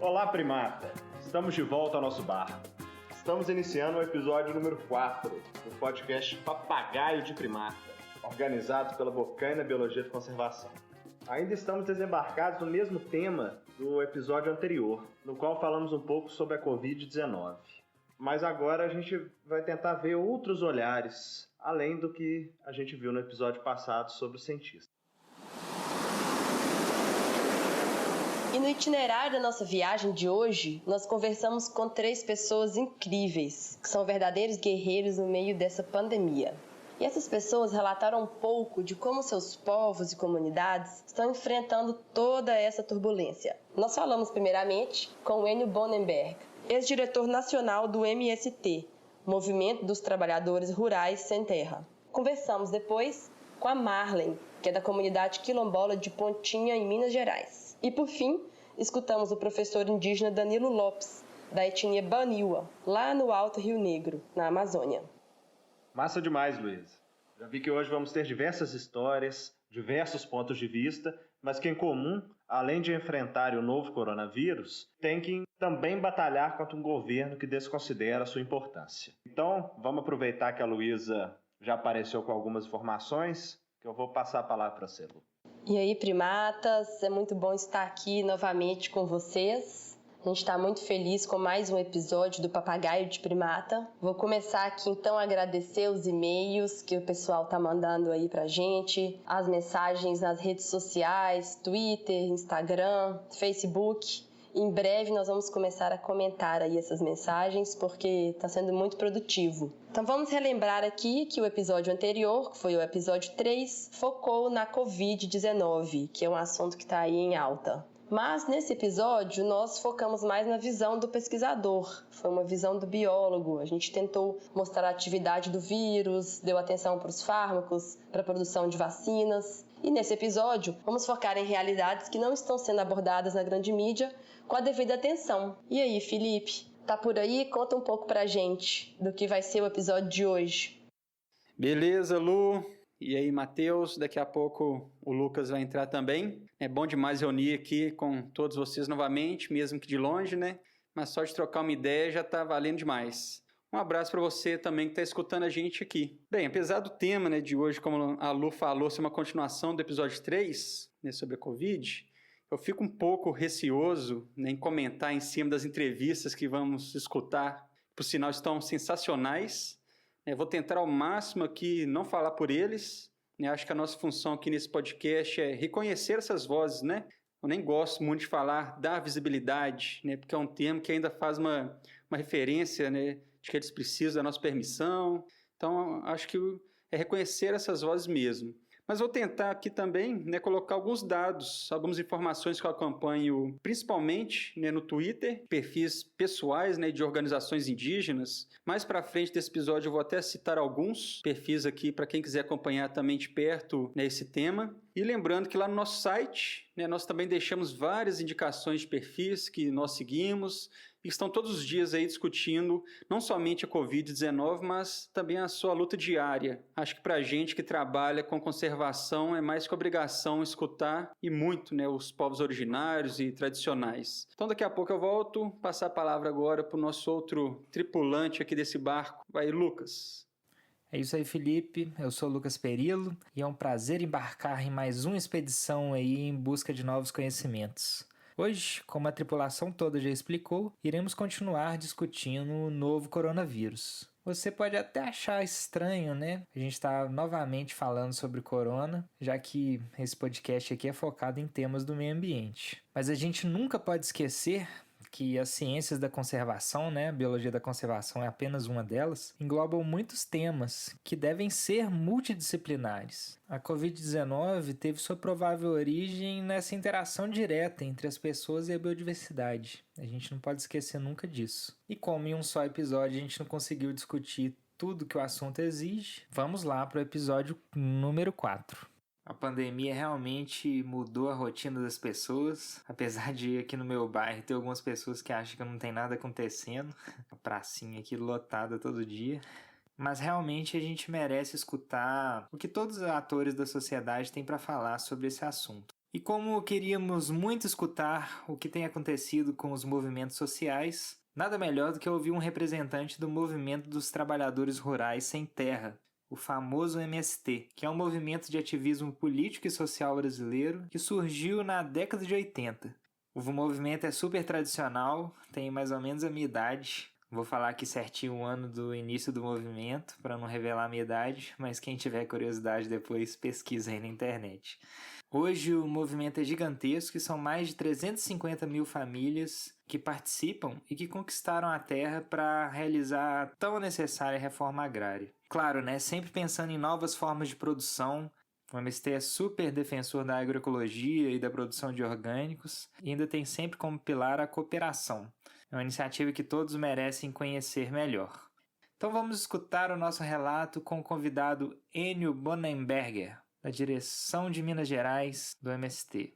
Olá, primata! Estamos de volta ao nosso bar. Estamos iniciando o episódio número 4 do podcast Papagaio de Primata, organizado pela Bocaina Biologia de Conservação. Ainda estamos desembarcados no mesmo tema do episódio anterior, no qual falamos um pouco sobre a Covid-19. Mas agora a gente vai tentar ver outros olhares, além do que a gente viu no episódio passado sobre o cientista. E no itinerário da nossa viagem de hoje, nós conversamos com 3 pessoas incríveis, que são verdadeiros guerreiros no meio dessa pandemia. E essas pessoas relataram um pouco de como seus povos e comunidades estão enfrentando toda essa turbulência. Nós falamos primeiramente com o Enio Bonenberg, ex-diretor nacional do MST, Movimento dos Trabalhadores Rurais Sem Terra. Conversamos depois com a Marlen, que é da comunidade quilombola de Pontinha, em Minas Gerais. E por fim, escutamos o professor indígena Danilo Lopes, da etnia Baniwa, lá no Alto Rio Negro, na Amazônia. Massa demais, Luiz. Já vi que hoje vamos ter diversas histórias, diversos pontos de vista, mas que em comum, além de enfrentar o novo coronavírus, tem que também batalhar contra um governo que desconsidera a sua importância. Então, vamos aproveitar que a Luísa já apareceu com algumas informações, que eu vou passar a palavra para você, Lu. E aí, primatas, é muito bom estar aqui novamente com vocês. A gente está muito feliz com mais um episódio do Papagaio de Primata. Vou começar aqui então a agradecer os e-mails que o pessoal tá mandando aí pra gente, as mensagens nas redes sociais, Twitter, Instagram, Facebook. Em breve nós vamos começar a comentar aí essas mensagens, porque está sendo muito produtivo. Então vamos relembrar aqui que o episódio anterior, que foi o episódio 3, focou na Covid-19, que é um assunto que está aí em alta. Mas nesse episódio nós focamos mais na visão do pesquisador, foi uma visão do biólogo. A gente tentou mostrar a atividade do vírus, deu atenção para os fármacos, para a produção de vacinas. E nesse episódio vamos focar em realidades que não estão sendo abordadas na grande mídia com a devida atenção. E aí, Felipe, tá por aí? Conta um pouco pra gente do que vai ser o episódio de hoje. Beleza, Lu. E aí, Matheus, daqui a pouco o Lucas vai entrar também. É bom demais reunir aqui com todos vocês novamente, mesmo que de longe, né? Mas só de trocar uma ideia já tá valendo demais. Um abraço para você também que está escutando a gente aqui. Bem, apesar do tema, né, de hoje, como a Lu falou, ser uma continuação do episódio 3, né, sobre a Covid, eu fico um pouco receoso, né, em comentar em cima das entrevistas que vamos escutar. Por sinal, estão sensacionais. Vou tentar ao máximo aqui não falar por eles. Acho que a nossa função aqui nesse podcast é reconhecer essas vozes, né? Eu nem gosto muito de falar da visibilidade, né? Porque é um termo que ainda faz uma referência, né? De que eles precisam da nossa permissão. Então, acho que é reconhecer essas vozes mesmo. Mas vou tentar aqui também, né, colocar alguns dados, algumas informações que eu acompanho, principalmente, né, no Twitter, perfis pessoais, né, de organizações indígenas. Mais para frente desse episódio eu vou até citar alguns perfis aqui para quem quiser acompanhar também de perto, né, esse tema. E lembrando que lá no nosso site, né, nós também deixamos várias indicações de perfis que nós seguimos e estão todos os dias aí discutindo não somente a Covid-19, mas também a sua luta diária. Acho que para a gente que trabalha com conservação é mais que obrigação escutar e muito, né, os povos originários e tradicionais. Então daqui a pouco eu volto, passar a palavra agora para o nosso outro tripulante aqui desse barco. Vai, Lucas. É isso aí, Felipe. Eu sou o Lucas Perillo e é um prazer embarcar em mais uma expedição aí em busca de novos conhecimentos. Hoje, como a tripulação toda já explicou, iremos continuar discutindo o novo coronavírus. Você pode até achar estranho, né? A gente está novamente falando sobre corona, já que esse podcast aqui é focado em temas do meio ambiente. Mas a gente nunca pode esquecer que as ciências da conservação, né, a biologia da conservação é apenas uma delas, englobam muitos temas que devem ser multidisciplinares. A Covid-19 teve sua provável origem nessa interação direta entre as pessoas e a biodiversidade. A gente não pode esquecer nunca disso. E como em um só episódio a gente não conseguiu discutir tudo que o assunto exige, vamos lá para o episódio número 4. A pandemia realmente mudou a rotina das pessoas, apesar de aqui no meu bairro ter algumas pessoas que acham que não tem nada acontecendo, a pracinha aqui lotada todo dia. Mas realmente a gente merece escutar o que todos os atores da sociedade têm para falar sobre esse assunto. E como queríamos muito escutar o que tem acontecido com os movimentos sociais, nada melhor do que ouvir um representante do Movimento dos Trabalhadores Rurais Sem Terra, o famoso MST, que é um movimento de ativismo político e social brasileiro que surgiu na década de 80. O movimento é super tradicional, tem mais ou menos a minha idade. Vou falar aqui certinho o ano do início do movimento, para não revelar a minha idade, mas quem tiver curiosidade depois pesquisa aí na internet. Hoje o movimento é gigantesco e são mais de 350 mil famílias que participam e que conquistaram a terra para realizar a tão necessária reforma agrária. Claro, né? Sempre pensando em novas formas de produção. O MST é super defensor da agroecologia e da produção de orgânicos e ainda tem sempre como pilar a cooperação. É uma iniciativa que todos merecem conhecer melhor. Então vamos escutar o nosso relato com o convidado Enio Bonenberger, da direção de Minas Gerais do MST.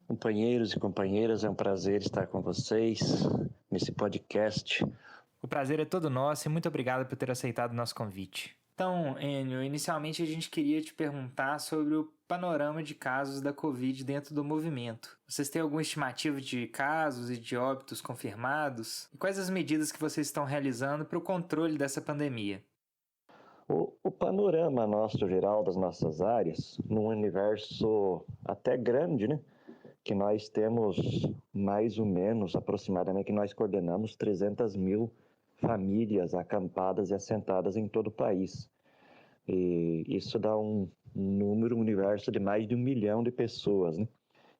Companheiros e companheiras, é um prazer estar com vocês nesse podcast. O prazer é todo nosso e muito obrigado por ter aceitado o nosso convite. Então, Enio, inicialmente a gente queria te perguntar sobre o panorama de casos da Covid dentro do movimento. Vocês têm alguma estimativa de casos e de óbitos confirmados? E quais as medidas que vocês estão realizando para o controle dessa pandemia? O panorama nosso geral das nossas áreas, num universo até grande, né? Que nós temos mais ou menos, aproximadamente, que nós coordenamos 300 mil famílias acampadas e assentadas em todo o país. E isso dá um universo de mais de 1 milhão de pessoas, né?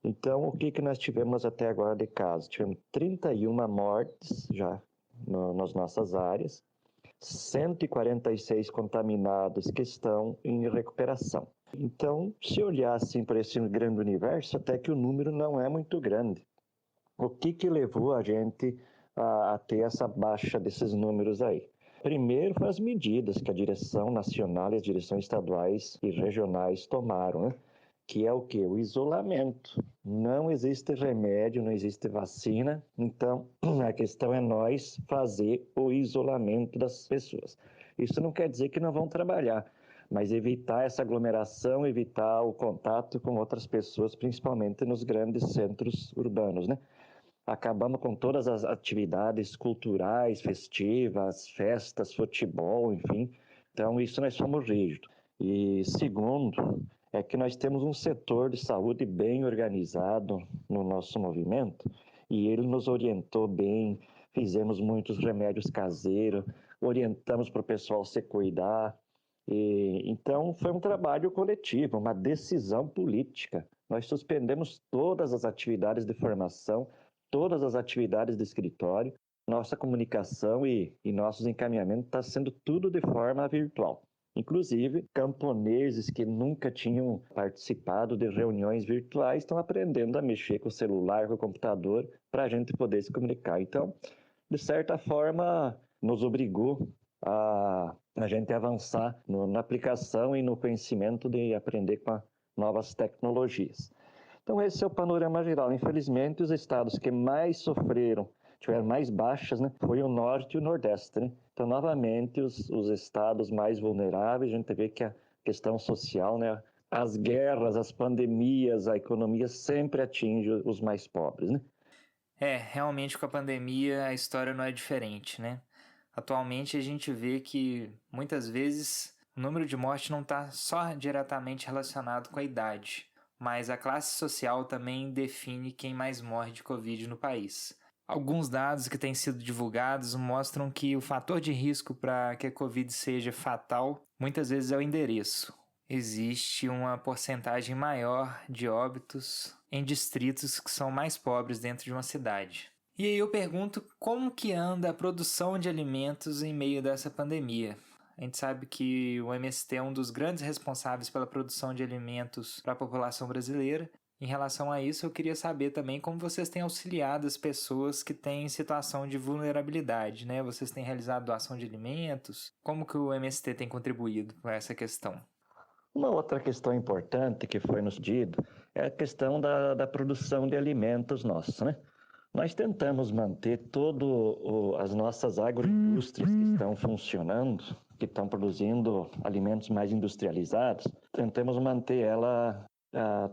Então, o que nós tivemos até agora de casos? Tivemos 31 mortes já nas nossas áreas, 146 contaminados que estão em recuperação. Então, se olhar assim para esse grande universo, até que o número não é muito grande. O que levou a gente a ter essa baixa desses números aí? Primeiro, foi as medidas que a direção nacional e as direções estaduais e regionais tomaram, né? Que é o quê? O isolamento. Não existe remédio, não existe vacina, então a questão é nós fazer o isolamento das pessoas. Isso não quer dizer que não vão trabalhar, mas evitar essa aglomeração, evitar o contato com outras pessoas, principalmente nos grandes centros urbanos, né? Acabamos com todas as atividades culturais, festivas, festas, futebol, enfim. Então, isso nós somos rígidos. E segundo, é que nós temos um setor de saúde bem organizado no nosso movimento e ele nos orientou bem, fizemos muitos remédios caseiros, orientamos para o pessoal se cuidar. Então, foi um trabalho coletivo, uma decisão política. Nós suspendemos todas as atividades de formação, todas as atividades de escritório, nossa comunicação e nossos encaminhamentos está sendo tudo de forma virtual. Inclusive, camponeses que nunca tinham participado de reuniões virtuais estão aprendendo a mexer com o celular, com o computador, para a gente poder se comunicar. Então, de certa forma, nos obrigou a gente avançar na aplicação e no conhecimento de aprender com novas tecnologias. Então, esse é o panorama geral. Infelizmente, os estados que mais sofreram, tiveram mais baixas, né, foi o Norte e o Nordeste, né? Então, novamente, os estados mais vulneráveis, a gente vê que a questão social, né, as guerras, as pandemias, a economia sempre atinge os mais pobres, né? Realmente com a pandemia a história não é diferente, né? Atualmente a gente vê que muitas vezes o número de mortes não está só diretamente relacionado com a idade, mas a classe social também define quem mais morre de Covid no país. Alguns dados que têm sido divulgados mostram que o fator de risco para que a Covid seja fatal muitas vezes é o endereço. Existe uma porcentagem maior de óbitos em distritos que são mais pobres dentro de uma cidade. E aí eu pergunto como que anda a produção de alimentos em meio dessa pandemia. A gente sabe que o MST é um dos grandes responsáveis pela produção de alimentos para a população brasileira. Em relação a isso, eu queria saber também como vocês têm auxiliado as pessoas que têm situação de vulnerabilidade, né? Vocês têm realizado doação de alimentos? Como que o MST tem contribuído com essa questão? Uma outra questão importante que foi nos dito é a questão da produção de alimentos nossos, né? Nós tentamos manter todas as nossas agroindústrias que estão funcionando, que estão produzindo alimentos mais industrializados, tentamos manter ela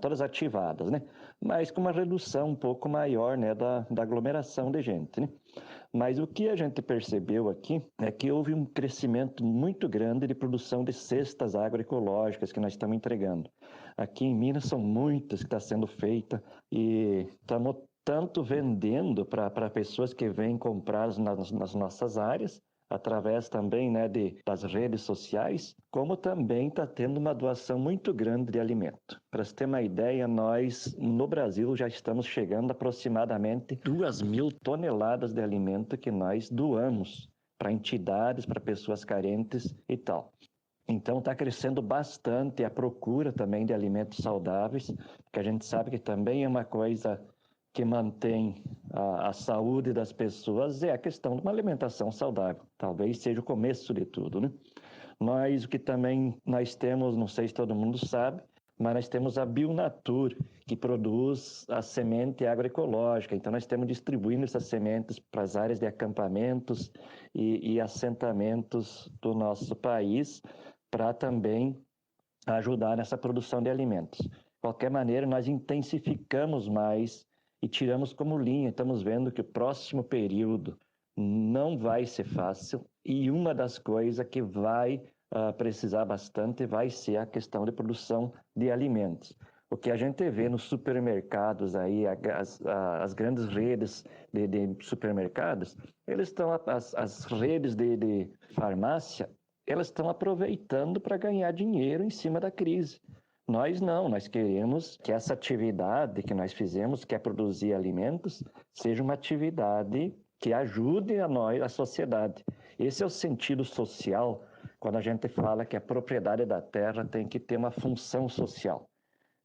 todas ativadas, né? Mas com uma redução um pouco maior, né, da aglomeração de gente, né? Mas o que a gente percebeu aqui é que houve um crescimento muito grande de produção de cestas agroecológicas que nós estamos entregando. Aqui em Minas são muitas que estão sendo feitas e estamos tanto vendendo para pessoas que vêm comprar nas nossas áreas, através também, né, das redes sociais, como também está tendo uma doação muito grande de alimento. Para você ter uma ideia, nós no Brasil já estamos chegando a aproximadamente 2.000 toneladas de alimento que nós doamos para entidades, para pessoas carentes e tal. Então está crescendo bastante a procura também de alimentos saudáveis, que a gente sabe que também é uma coisa que mantém a saúde das pessoas, é a questão de uma alimentação saudável. Talvez seja o começo de tudo, né? O que também nós temos, não sei se todo mundo sabe, mas nós temos a Bionatur, que produz a semente agroecológica. Então nós estamos distribuindo essas sementes para as áreas de acampamentos e assentamentos do nosso país, para também ajudar nessa produção de alimentos. De qualquer maneira, nós intensificamos mais e tiramos como linha. Estamos vendo que o próximo período não vai ser fácil e uma das coisas que vai precisar bastante vai ser a questão de produção de alimentos. O que a gente vê nos supermercados aí, as grandes redes de supermercados, as redes de farmácia, elas estão aproveitando para ganhar dinheiro em cima da crise. Nós não, nós queremos que essa atividade que nós fizemos, que é produzir alimentos, seja uma atividade que ajude a sociedade. Esse é o sentido social, quando a gente fala que a propriedade da terra tem que ter uma função social.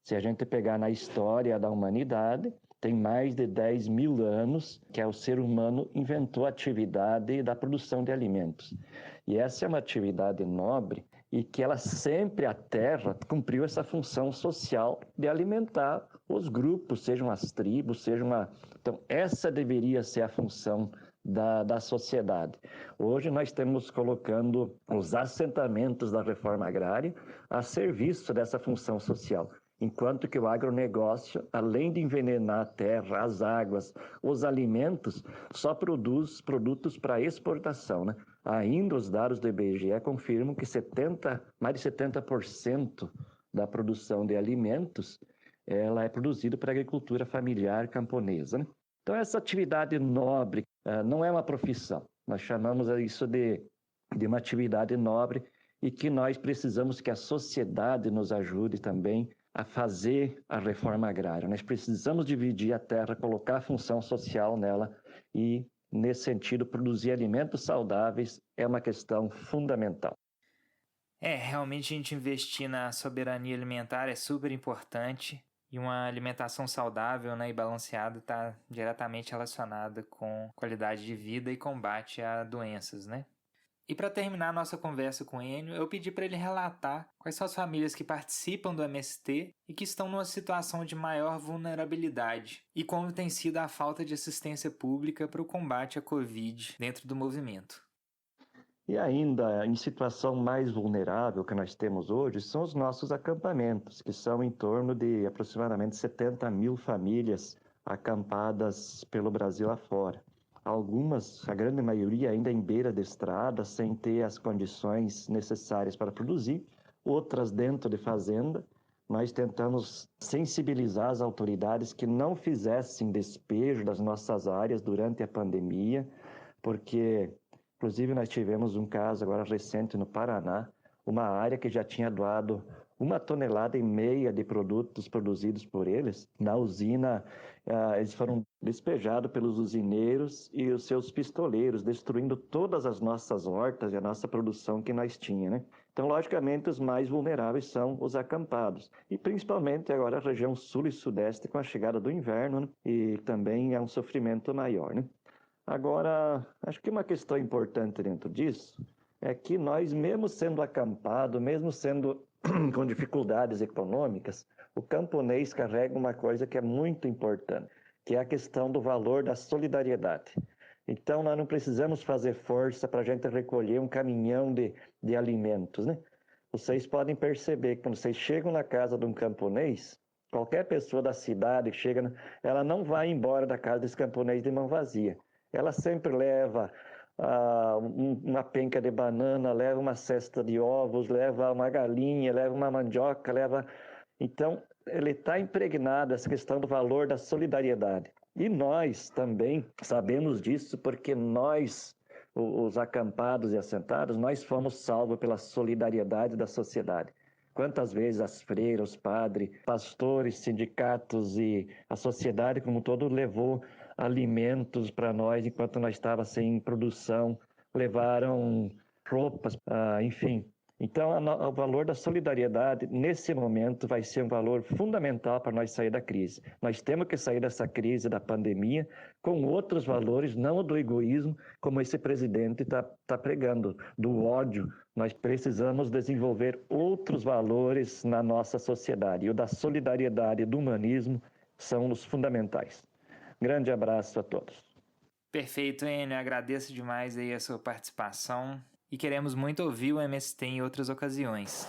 Se a gente pegar na história da humanidade, tem mais de 10.000 anos que o ser humano inventou a atividade da produção de alimentos. E essa é uma atividade nobre e que ela sempre, a terra, cumpriu essa função social de alimentar os grupos, sejam as tribos, Então, essa deveria ser a função da sociedade. Hoje nós estamos colocando os assentamentos da reforma agrária a serviço dessa função social. Enquanto que o agronegócio, além de envenenar a terra, as águas, os alimentos, só produz produtos para exportação, né? Ainda os dados do IBGE confirmam que mais de 70% da produção de alimentos ela é produzida para a agricultura familiar camponesa, né? Então, essa atividade nobre não é uma profissão. Nós chamamos isso de uma atividade nobre e que nós precisamos que a sociedade nos ajude também a fazer a reforma agrária. Nós precisamos dividir a terra, colocar a função social nela e, nesse sentido, produzir alimentos saudáveis é uma questão fundamental. Realmente a gente investir na soberania alimentar é super importante e uma alimentação saudável, né, e balanceada está diretamente relacionada com qualidade de vida e combate a doenças, né? E para terminar a nossa conversa com o Enio, eu pedi para ele relatar quais são as famílias que participam do MST e que estão numa situação de maior vulnerabilidade e como tem sido a falta de assistência pública para o combate à Covid dentro do movimento. E ainda, em situação mais vulnerável que nós temos hoje, são os nossos acampamentos, que são em torno de aproximadamente 70.000 famílias acampadas pelo Brasil afora. Algumas, a grande maioria, ainda em beira de estrada, sem ter as condições necessárias para produzir. Outras dentro de fazenda. Nós tentamos sensibilizar as autoridades que não fizessem despejo das nossas áreas durante a pandemia, porque, inclusive, nós tivemos um caso agora recente no Paraná, uma área que já tinha doado 1,5 tonelada de produtos produzidos por eles. Na usina, eles foram despejados pelos usineiros e os seus pistoleiros, destruindo todas as nossas hortas e a nossa produção que nós tínhamos, né? Então, logicamente, os mais vulneráveis são os acampados. E principalmente agora a região sul e sudeste com a chegada do inverno, né? E também é um sofrimento maior, né? Agora, acho que uma questão importante dentro disso é que nós, mesmo sendo acampado, mesmo sendo com dificuldades econômicas, o camponês carrega uma coisa que é muito importante, que é a questão do valor da solidariedade. Então, nós não precisamos fazer força para a gente recolher um caminhão de alimentos, né? Vocês podem perceber que quando vocês chegam na casa de um camponês, qualquer pessoa da cidade que chega, ela não vai embora da casa desse camponês de mão vazia. Ela sempre leva uma penca de banana, leva uma cesta de ovos, leva uma galinha, leva uma mandioca, leva... Então, ele está impregnado essa questão do valor da solidariedade. E nós também sabemos disso porque nós, os acampados e assentados, nós fomos salvos pela solidariedade da sociedade. Quantas vezes as freiras, os padres, pastores, sindicatos e a sociedade como um todo levou alimentos para nós enquanto nós estávamos sem produção, levaram roupas, enfim. Então, o valor da solidariedade, nesse momento, vai ser um valor fundamental para nós sair da crise. Nós temos que sair dessa crise da pandemia com outros valores, não o do egoísmo, como esse presidente está pregando, do ódio. Nós precisamos desenvolver outros valores na nossa sociedade. E o da solidariedade e do humanismo são os fundamentais. Grande abraço a todos. Perfeito, Enio. Agradeço demais aí a sua participação. E queremos muito ouvir o MST em outras ocasiões.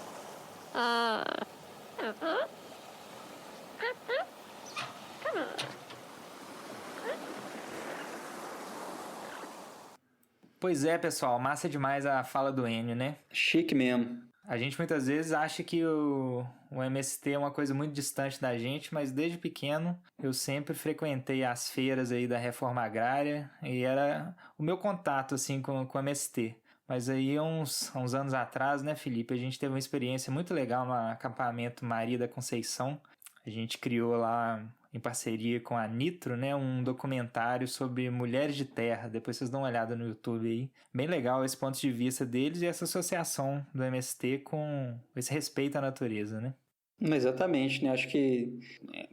Pois é, pessoal, massa demais a fala do Enio, né? Chique mesmo. A gente muitas vezes acha que o MST é uma coisa muito distante da gente, mas desde pequeno eu sempre frequentei as feiras aí da reforma agrária e era o meu contato assim com o MST. Mas aí, uns anos atrás, né, Felipe, a gente teve uma experiência muito legal no acampamento Maria da Conceição. A gente criou lá, em parceria com a Nitro, né, um documentário sobre mulheres de terra. Depois vocês dão uma olhada no YouTube aí. Bem legal esse ponto de vista deles e essa associação do MST com esse respeito à natureza, né? Exatamente, né? Acho que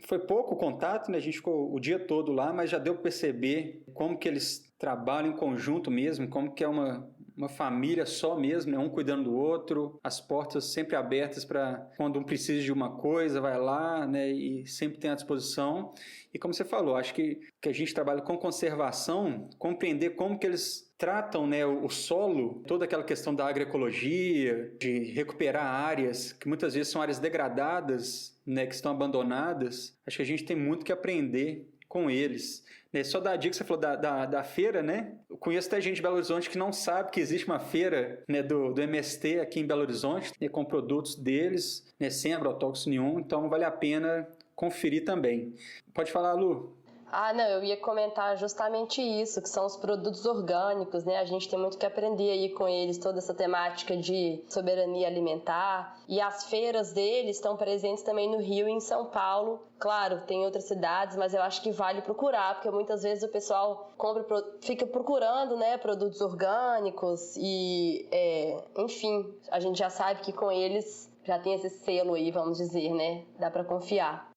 foi pouco contato, né? A gente ficou o dia todo lá, mas já deu para perceber como que eles trabalham em conjunto mesmo, como que é uma família só mesmo, né? Um cuidando do outro, as portas sempre abertas para quando um precisa de uma coisa, vai lá, né? E sempre tem à disposição. E como você falou, acho que a gente trabalha com conservação, compreender como que eles tratam, né, o solo, toda aquela questão da agroecologia, de recuperar áreas que muitas vezes são áreas degradadas, né, que estão abandonadas. Acho que a gente tem muito que aprender com eles. Só dar a dica que você falou da feira, né? Eu conheço até gente de Belo Horizonte que não sabe que existe uma feira, né, do MST aqui em Belo Horizonte, né, com produtos deles, né, sem agrotóxico nenhum, então vale a pena conferir também. Pode falar, Lu? Não, eu ia comentar justamente isso, que são os produtos orgânicos, né? A gente tem muito que aprender aí com eles, toda essa temática de soberania alimentar. E as feiras deles estão presentes também no Rio e em São Paulo. Claro, tem outras cidades, mas eu acho que vale procurar, porque muitas vezes o pessoal fica procurando, né, produtos orgânicos e, enfim, a gente já sabe que com eles já tem esse selo aí, vamos dizer, né? Dá para confiar.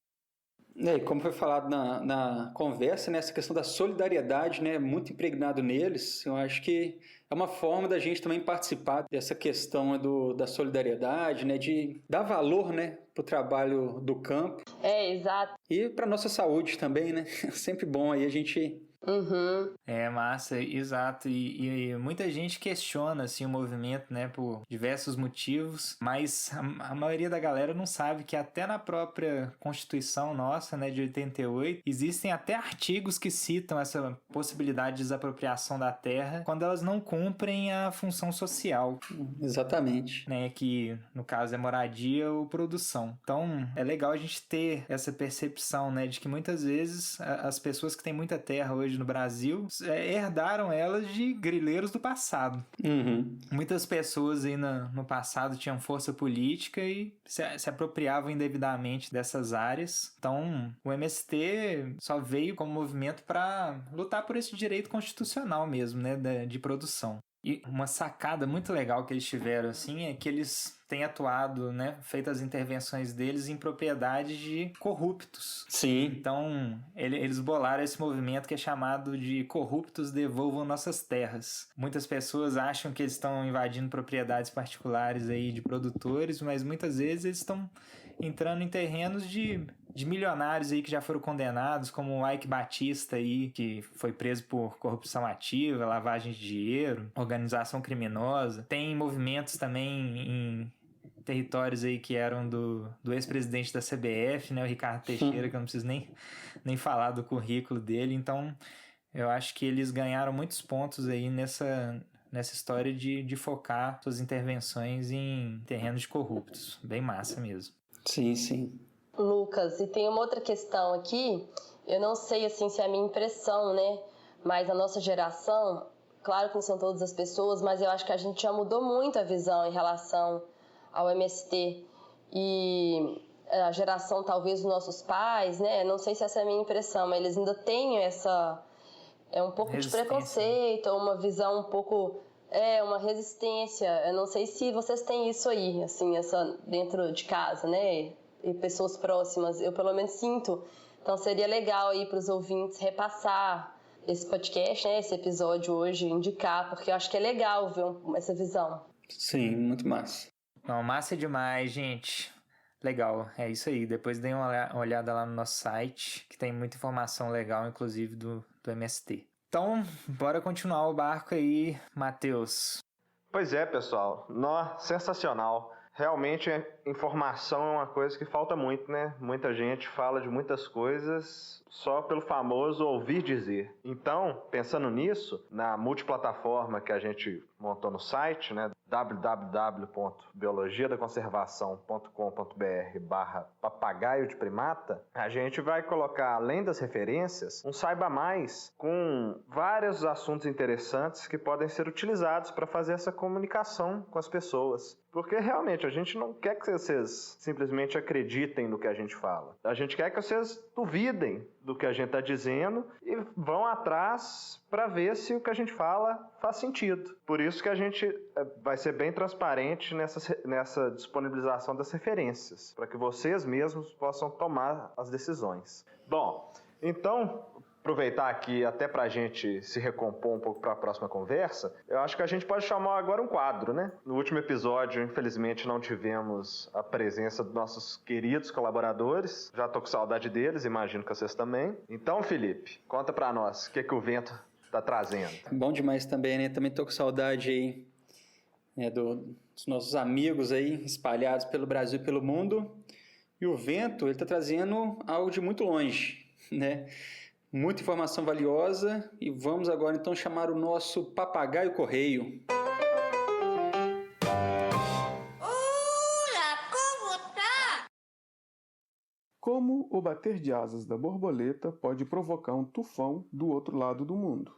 E como foi falado na conversa, né, essa questão da solidariedade, né, muito impregnado neles, eu acho que é uma forma da gente também participar dessa questão da solidariedade, né, de dar valor, né, para o trabalho do campo. Exato. E para a nossa saúde também, né? Sempre bom aí a gente... Uhum. Massa, exato. E muita gente questiona assim, o movimento, né, por diversos motivos, mas a maioria da galera não sabe que até na própria Constituição nossa, né, de 88, existem até artigos que citam essa possibilidade de desapropriação da terra quando elas não cumprem a função social. Exatamente. Né, que no caso é moradia ou produção. Então é legal a gente ter essa percepção, né, de que muitas vezes as pessoas que têm muita terra hoje no Brasil herdaram elas de grileiros do passado. Uhum. Muitas pessoas aí no passado tinham força política e se apropriavam indevidamente dessas áreas. Então o MST só veio como movimento para lutar por esse direito constitucional mesmo, né, de produção. E uma sacada muito legal que eles tiveram assim é que eles têm atuado, né, feito as intervenções deles em propriedades de corruptos. Sim. Então, eles bolaram esse movimento que é chamado de Corruptos Devolvam Nossas Terras. Muitas pessoas acham que eles estão invadindo propriedades particulares aí de produtores, mas muitas vezes eles estão entrando em terrenos de de milionários aí que já foram condenados, como o Ike Batista aí, que foi preso por corrupção ativa, lavagem de dinheiro, organização criminosa. Tem movimentos também em territórios aí que eram do ex-presidente da CBF, né, o Ricardo Teixeira, que eu não preciso nem falar do currículo dele. Então, eu acho que eles ganharam muitos pontos aí nessa história de focar suas intervenções em terrenos corruptos. Bem massa mesmo. Sim, sim. Lucas, e tem uma outra questão aqui, eu não sei assim se é a minha impressão, né? Mas a nossa geração, claro que não são todas as pessoas, mas eu acho que a gente já mudou muito a visão em relação ao MST. E a geração talvez dos nossos pais, né? Não sei se essa é a minha impressão, mas eles ainda têm um pouco de preconceito, uma visão um pouco, uma resistência. Eu não sei se vocês têm isso aí, assim, essa dentro de casa, né? E pessoas próximas, eu pelo menos sinto. Então seria legal aí para os ouvintes repassar esse podcast, né, esse episódio hoje, indicar, porque eu acho que é legal ver essa visão. Sim, muito massa. Não, massa demais, gente. Legal, é isso aí. Depois dê uma olhada lá no nosso site, que tem muita informação legal, inclusive do MST. Então, bora continuar o barco aí, Matheus. Pois é, pessoal. Sensacional. Realmente, informação é uma coisa que falta muito, né? Muita gente fala de muitas coisas só pelo famoso ouvir dizer. Então, pensando nisso, na multiplataforma que a gente montou no site, né? www.biologiadaconservação.com.br/papagaio de primata, a gente vai colocar, além das referências, um saiba mais com vários assuntos interessantes que podem ser utilizados para fazer essa comunicação com as pessoas. Porque realmente a gente não quer que vocês simplesmente acreditem no que a gente fala. A gente quer que vocês duvidem do que a gente está dizendo e vão atrás para ver se o que a gente fala faz sentido. Por isso que a gente vai ser bem transparente nessa disponibilização das referências, para que vocês mesmos possam tomar as decisões. Bom, então, aproveitar aqui até para a gente se recompor um pouco para a próxima conversa, eu acho que a gente pode chamar agora um quadro, né? No último episódio, infelizmente, não tivemos a presença dos nossos queridos colaboradores. Já estou com saudade deles, imagino que vocês também. Então, Felipe, conta para nós o que o vento está trazendo. Bom demais também, né? Também estou com saudade aí, né, dos nossos amigos aí espalhados pelo Brasil e pelo mundo. E o vento, ele está trazendo algo de muito longe, né? Muita informação valiosa e vamos agora então chamar o nosso papagaio correio. Olá, como tá? Como o bater de asas da borboleta pode provocar um tufão do outro lado do mundo?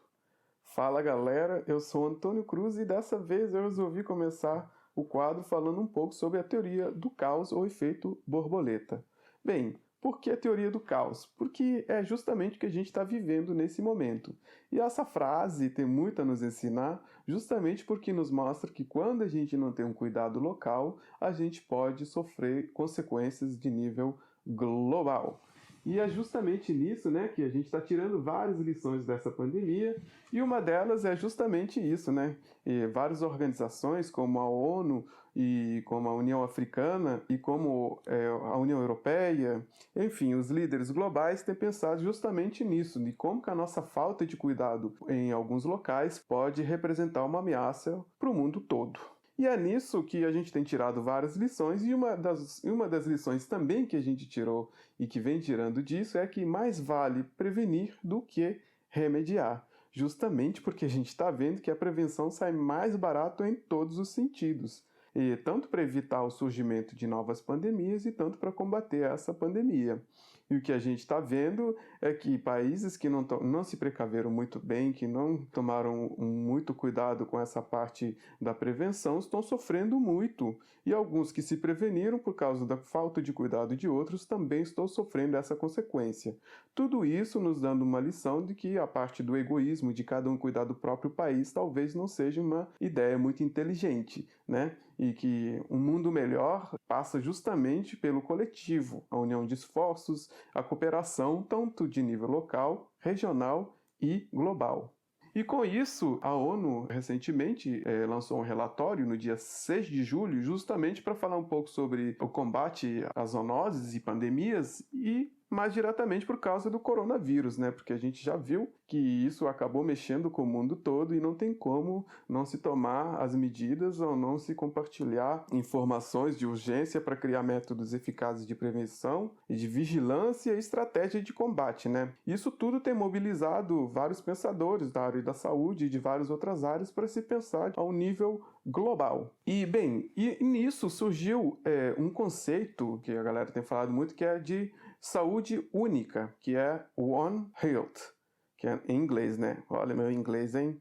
Fala galera, eu sou Antônio Cruz e dessa vez eu resolvi começar o quadro falando um pouco sobre a teoria do caos ou efeito borboleta. Bem, por que a teoria do caos? Porque é justamente o que a gente está vivendo nesse momento. E essa frase tem muito a nos ensinar, justamente porque nos mostra que quando a gente não tem um cuidado local, a gente pode sofrer consequências de nível global. E é justamente nisso, né, que a gente está tirando várias lições dessa pandemia, e uma delas é justamente isso, né? E várias organizações como a ONU e como a União Africana e como a União Europeia, enfim, os líderes globais têm pensado justamente nisso, de como que a nossa falta de cuidado em alguns locais pode representar uma ameaça para o mundo todo. E é nisso que a gente tem tirado várias lições, e uma das lições também que a gente tirou e que vem tirando disso é que mais vale prevenir do que remediar, justamente porque a gente está vendo que a prevenção sai mais barato em todos os sentidos, e tanto para evitar o surgimento de novas pandemias e tanto para combater essa pandemia. E o que a gente está vendo é que países que não se precaveram muito bem, que não tomaram muito cuidado com essa parte da prevenção, estão sofrendo muito. E alguns que se preveniram por causa da falta de cuidado de outros também estão sofrendo essa consequência. Tudo isso nos dando uma lição de que a parte do egoísmo de cada um cuidar do próprio país talvez não seja uma ideia muito inteligente, né? E que um mundo melhor passa justamente pelo coletivo, a união de esforços, a cooperação tanto de nível local, regional e global. E com isso, a ONU recentemente lançou um relatório no dia 6 de julho, justamente para falar um pouco sobre o combate às zoonoses e pandemias e mais diretamente por causa do coronavírus, né? Porque a gente já viu que isso acabou mexendo com o mundo todo e não tem como não se tomar as medidas ou não se compartilhar informações de urgência para criar métodos eficazes de prevenção e de vigilância e estratégia de combate, né? Isso tudo tem mobilizado vários pensadores da área da saúde e de várias outras áreas para se pensar a um nível global. E, bem, nisso surgiu um conceito que a galera tem falado muito, que é de saúde única, que é One Health, que é em inglês, né? Olha meu inglês, hein?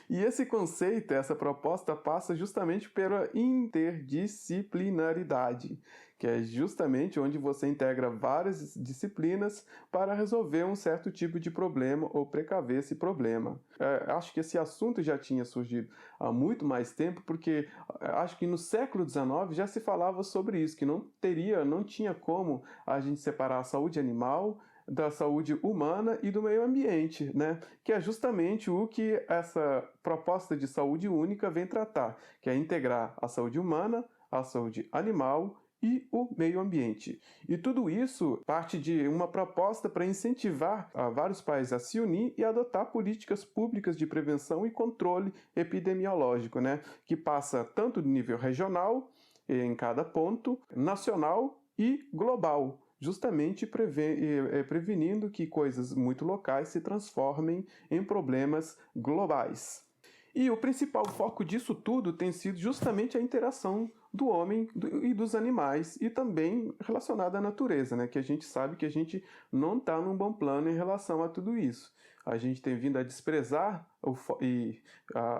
E esse conceito, essa proposta passa justamente pela interdisciplinaridade, que é justamente onde você integra várias disciplinas para resolver um certo tipo de problema ou precaver esse problema. Acho que esse assunto já tinha surgido há muito mais tempo, porque acho que no século XIX já se falava sobre isso, que não tinha como a gente separar a saúde animal da saúde humana e do meio ambiente, né? Que é justamente o que essa proposta de saúde única vem tratar, que é integrar a saúde humana, a saúde animal e o meio ambiente. E tudo isso parte de uma proposta para incentivar vários países a se unir e adotar políticas públicas de prevenção e controle epidemiológico, né? Que passa tanto de nível regional, em cada ponto, nacional e global, justamente prevenindo que coisas muito locais se transformem em problemas globais. E o principal foco disso tudo tem sido justamente a interação do homem e dos animais, e também relacionada à natureza, né? Que a gente sabe que a gente não está num bom plano em relação a tudo isso. A gente tem vindo a desprezar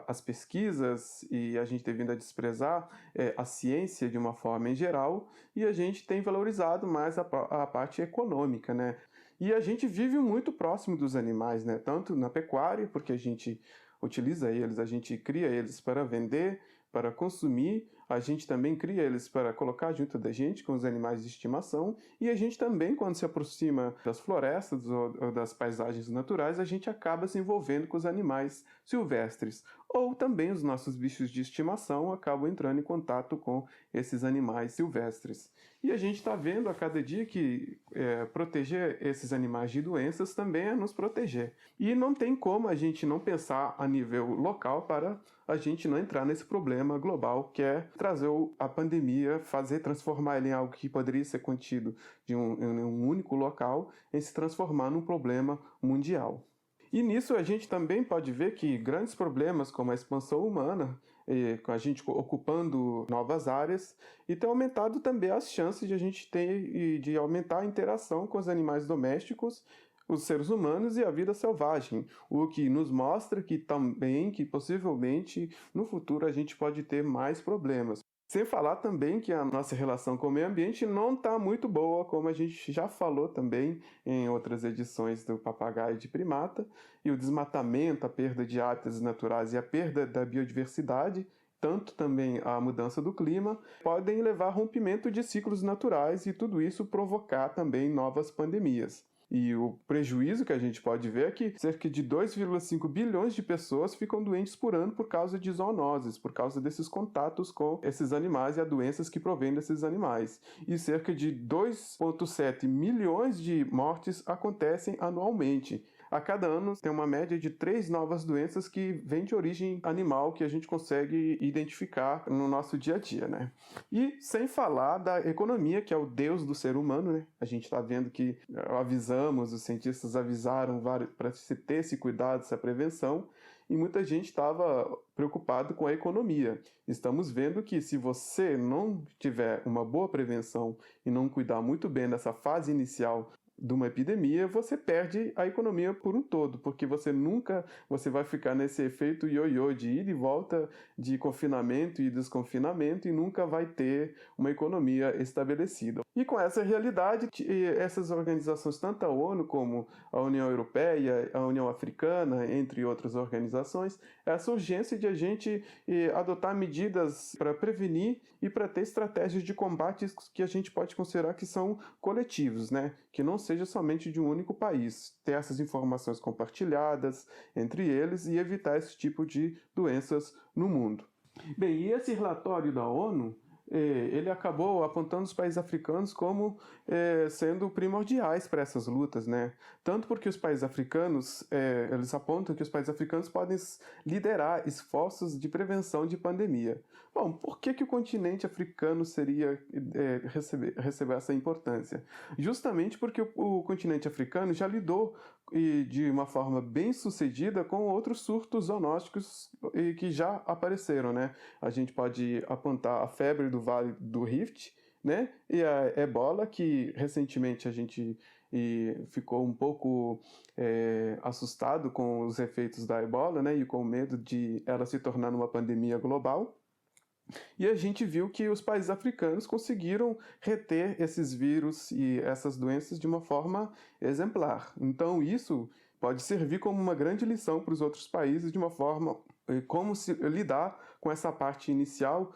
as pesquisas, e a gente tem vindo a desprezar a ciência de uma forma em geral, e a gente tem valorizado mais a parte econômica, né? E a gente vive muito próximo dos animais, né? Tanto na pecuária, porque a gente utiliza eles, a gente cria eles para vender, para consumir, a gente também cria eles para colocar junto da gente com os animais de estimação, e a gente também, quando se aproxima das florestas ou das paisagens naturais, a gente acaba se envolvendo com os animais silvestres, ou também os nossos bichos de estimação acabam entrando em contato com esses animais silvestres. E a gente está vendo a cada dia que proteger esses animais de doenças também é nos proteger. E não tem como a gente não pensar a nível local para a gente não entrar nesse problema global, que é trazer a pandemia, transformar ele em algo que poderia ser contido em um único local, em se transformar num problema mundial. E nisso a gente também pode ver que grandes problemas como a expansão humana, com a gente ocupando novas áreas, e tem aumentado também as chances de a gente ter de aumentar a interação com os animais domésticos, os seres humanos e a vida selvagem, o que nos mostra que possivelmente no futuro a gente pode ter mais problemas. Sem falar também que a nossa relação com o meio ambiente não está muito boa, como a gente já falou também em outras edições do Papagaio de Primata, e o desmatamento, a perda de hábitats naturais e a perda da biodiversidade, tanto também a mudança do clima, podem levar a rompimento de ciclos naturais e tudo isso provocar também novas pandemias. E o prejuízo que a gente pode ver é que cerca de 2,5 bilhões de pessoas ficam doentes por ano por causa de zoonoses, por causa desses contatos com esses animais e as doenças que provêm desses animais. E cerca de 2,7 milhões de mortes acontecem anualmente. A cada ano tem uma média de 3 novas doenças que vêm de origem animal que a gente consegue identificar no nosso dia a dia, né? E sem falar da economia, que é o deus do ser humano, né? A gente está vendo que os cientistas avisaram para se ter esse cuidado, essa prevenção, e muita gente estava preocupado com a economia. Estamos vendo que se você não tiver uma boa prevenção e não cuidar muito bem dessa fase inicial de uma epidemia, você perde a economia por um todo, porque você vai ficar nesse efeito ioiô de ida e volta, de confinamento e desconfinamento, e nunca vai ter uma economia estabelecida. E com essa realidade, essas organizações, tanto a ONU como a União Europeia, a União Africana, entre outras organizações, essa urgência de a gente adotar medidas para prevenir e para ter estratégias de combate que a gente pode considerar que são coletivos, né? Que não seja somente de um único país, ter essas informações compartilhadas entre eles e evitar esse tipo de doenças no mundo. Bem, e esse relatório da ONU, ele acabou apontando os países africanos como sendo primordiais para essas lutas, né? Tanto porque os países africanos, eles apontam que os países africanos podem liderar esforços de prevenção de pandemia. Bom, por que o continente africano seria receber essa importância? Justamente porque o continente africano já lidou de uma forma bem sucedida com outros surtos zoonóticos que já apareceram, né? A gente pode apontar a febre do Vale do Rift, né? E a ebola, que recentemente a gente ficou um pouco assustado com os efeitos da ebola, né? E com medo de ela se tornar uma pandemia global. E a gente viu que os países africanos conseguiram reter esses vírus e essas doenças de uma forma exemplar. Então isso pode servir como uma grande lição para os outros países de uma forma como se lidar com essa parte inicial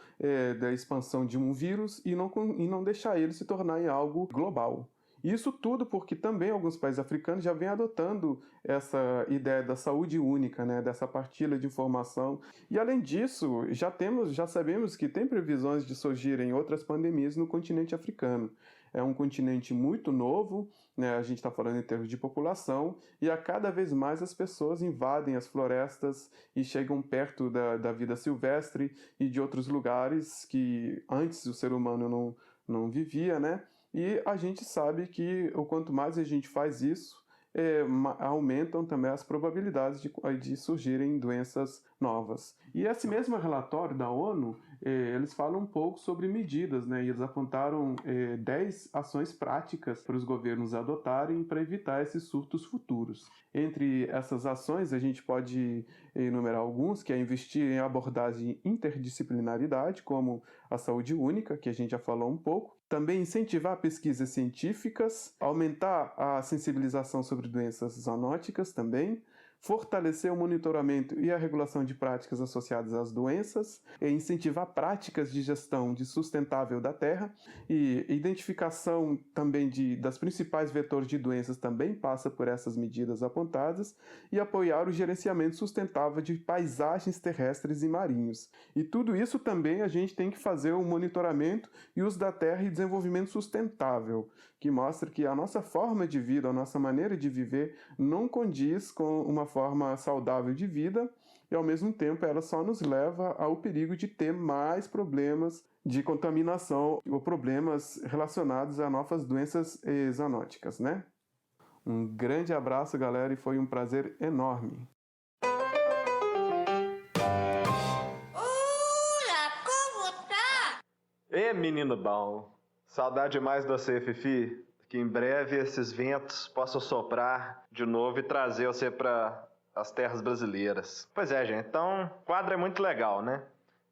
da expansão de um vírus e não deixar ele se tornar em algo global. Isso tudo porque também alguns países africanos já vêm adotando essa ideia da saúde única, né, dessa partilha de informação. E além disso, já sabemos que tem previsões de surgirem outras pandemias no continente africano. É um continente muito novo, né, a gente está falando em termos de população, e a cada vez mais as pessoas invadem as florestas e chegam perto da vida silvestre e de outros lugares que antes o ser humano não vivia, né? E a gente sabe que o quanto mais a gente faz isso, aumentam também as probabilidades de surgirem doenças novas. E esse mesmo relatório da ONU, eles falam um pouco sobre medidas, né? E eles apontaram 10 ações práticas para os governos adotarem para evitar esses surtos futuros. Entre essas ações, a gente pode enumerar alguns, que é investir em abordagem interdisciplinaridade, como a saúde única, que a gente já falou um pouco. Também incentivar pesquisas científicas, aumentar a sensibilização sobre doenças zoonóticas também, fortalecer o monitoramento e a regulação de práticas associadas às doenças, incentivar práticas de gestão sustentável da terra e identificação também das principais vetores de doenças também passa por essas medidas apontadas e apoiar o gerenciamento sustentável de paisagens terrestres e marinhos. E tudo isso também a gente tem que fazer um monitoramento e uso da terra e desenvolvimento sustentável, que mostra que a nossa forma de vida, a nossa maneira de viver não condiz com uma forma saudável de vida e, ao mesmo tempo, ela só nos leva ao perigo de ter mais problemas de contaminação ou problemas relacionados a novas doenças zoonóticas, né? Um grande abraço, galera, e foi um prazer enorme. Ê, menino bom! Saudade demais de você, Fifi. Que em breve esses ventos possam soprar de novo e trazer você para as terras brasileiras. Pois é, gente. Então, o quadro é muito legal, né?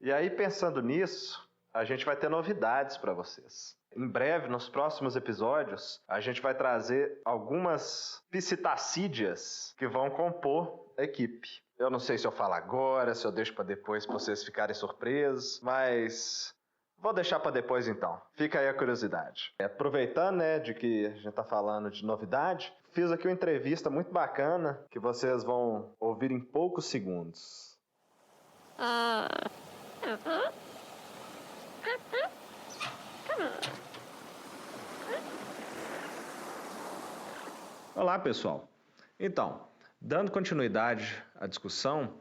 E aí, pensando nisso, a gente vai ter novidades para vocês. Em breve, nos próximos episódios, a gente vai trazer algumas psitacídeas que vão compor a equipe. Eu não sei se eu falo agora, se eu deixo para depois para vocês ficarem surpresos, mas vou deixar para depois então. Fica aí a curiosidade. Aproveitando, né, de que a gente tá falando de novidade, fiz aqui uma entrevista muito bacana que vocês vão ouvir em poucos segundos. Olá, pessoal. Então, dando continuidade à discussão,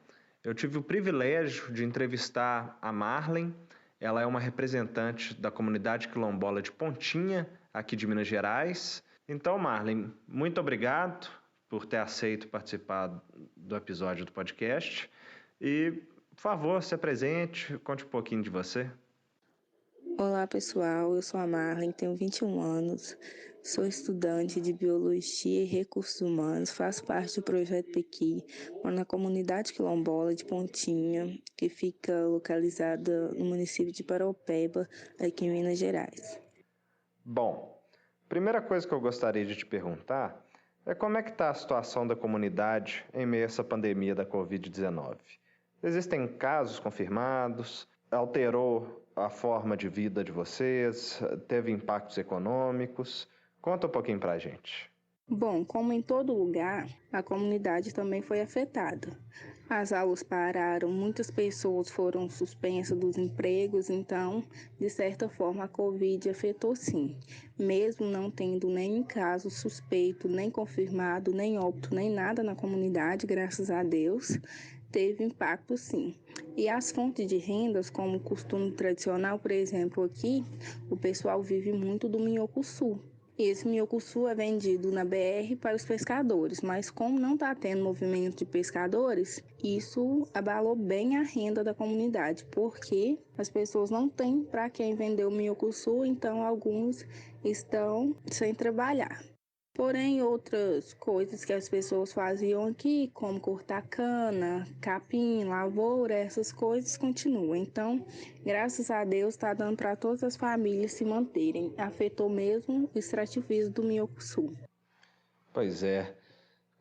eu tive o privilégio de entrevistar a Marlen. Ela é uma representante da comunidade quilombola de Pontinha, aqui de Minas Gerais. Então, Marlen, muito obrigado por ter aceito participar do episódio do podcast. E, por favor, se apresente, conte um pouquinho de você. Olá, pessoal. Eu sou a Marlen, tenho 21 anos. Sou estudante de Biologia e Recursos Humanos, faço parte do Projeto Pequi, moro na comunidade quilombola de Pontinha, que fica localizada no município de Paraupeba, aqui em Minas Gerais. Bom, primeira coisa que eu gostaria de te perguntar é como é que está a situação da comunidade em meio a essa pandemia da Covid-19. Existem casos confirmados? Alterou a forma de vida de vocês? Teve impactos econômicos? Conta um pouquinho pra gente. Bom, como em todo lugar, a comunidade também foi afetada. As aulas pararam, muitas pessoas foram suspensas dos empregos, então, de certa forma, a Covid afetou sim. Mesmo não tendo nem caso suspeito, nem confirmado, nem óbito, nem nada na comunidade, graças a Deus, teve impacto sim. E as fontes de rendas, como o costume tradicional, por exemplo, aqui, o pessoal vive muito do minhocuçu. E esse minhocuçu é vendido na BR para os pescadores, mas como não está tendo movimento de pescadores, isso abalou bem a renda da comunidade, porque as pessoas não têm para quem vender o minhocuçu, então alguns estão sem trabalhar. Porém, outras coisas que as pessoas faziam aqui, como cortar cana, capim, lavoura, essas coisas continuam. Então, graças a Deus, está dando para todas as famílias se manterem. Afetou mesmo o extrativismo do minhocuçu. Pois é,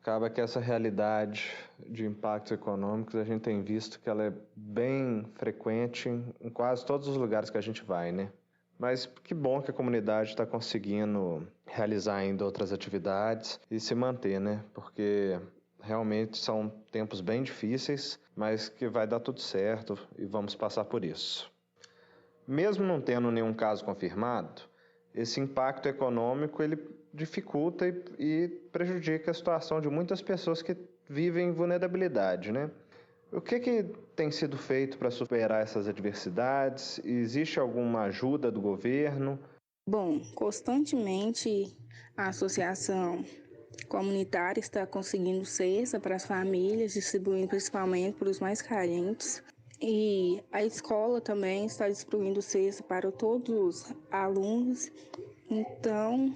acaba que essa realidade de impactos econômicos, a gente tem visto que ela é bem frequente em quase todos os lugares que a gente vai, né? Mas que bom que a comunidade está conseguindo realizar ainda outras atividades e se manter, né? Porque realmente são tempos bem difíceis, mas que vai dar tudo certo e vamos passar por isso. Mesmo não tendo nenhum caso confirmado, esse impacto econômico ele dificulta e prejudica a situação de muitas pessoas que vivem em vulnerabilidade, né? O que tem sido feito para superar essas adversidades? Existe alguma ajuda do governo? Bom, constantemente a associação comunitária está conseguindo cesta para as famílias, distribuindo principalmente para os mais carentes. E a escola também está distribuindo cesta para todos os alunos. Então,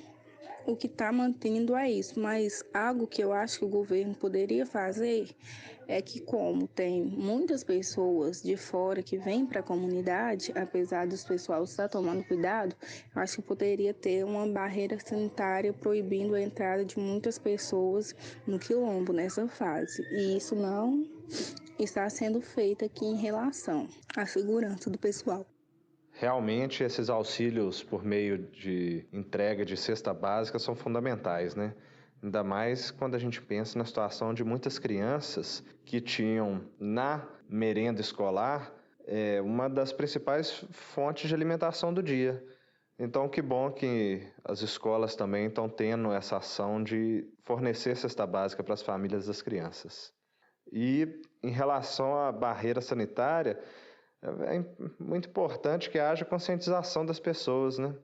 o que está mantendo é isso, mas algo que eu acho que o governo poderia fazer é que, como tem muitas pessoas de fora que vêm para a comunidade, apesar dos pessoal estar tomando cuidado, eu acho que poderia ter uma barreira sanitária proibindo a entrada de muitas pessoas no quilombo nessa fase. E isso não está sendo feito aqui em relação à segurança do pessoal. Realmente, esses auxílios por meio de entrega de cesta básica são fundamentais, né? Ainda mais quando a gente pensa na situação de muitas crianças que tinham na merenda escolar uma das principais fontes de alimentação do dia. Então, que bom que as escolas também estão tendo essa ação de fornecer cesta básica para as famílias das crianças. E em relação à barreira sanitária, é muito importante que haja conscientização das pessoas, né?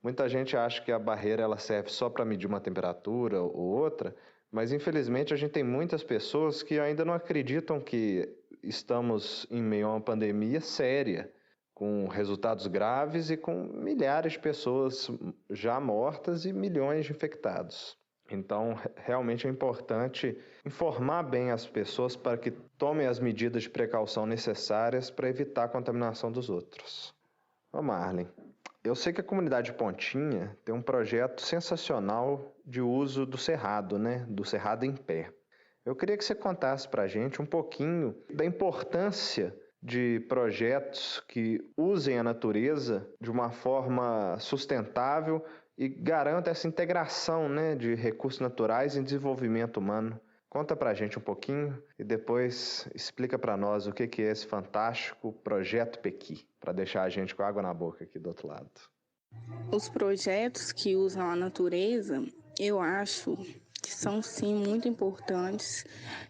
Muita gente acha que a barreira ela serve só para medir uma temperatura ou outra, mas infelizmente a gente tem muitas pessoas que ainda não acreditam que estamos em meio a uma pandemia séria, com resultados graves e com milhares de pessoas já mortas e milhões de infectados. Então, realmente é importante informar bem as pessoas para que tomem as medidas de precaução necessárias para evitar a contaminação dos outros. Ô Marlen, eu sei que a comunidade de Pontinha tem um projeto sensacional de uso do cerrado, né? Do cerrado em pé. Eu queria que você contasse para a gente um pouquinho da importância de projetos que usem a natureza de uma forma sustentável e garanta essa integração, né, de recursos naturais e desenvolvimento humano. Conta pra gente um pouquinho e depois explica para nós o que é esse fantástico Projeto Pequi, para deixar a gente com água na boca aqui do outro lado. Os projetos que usam a natureza, eu acho que são sim muito importantes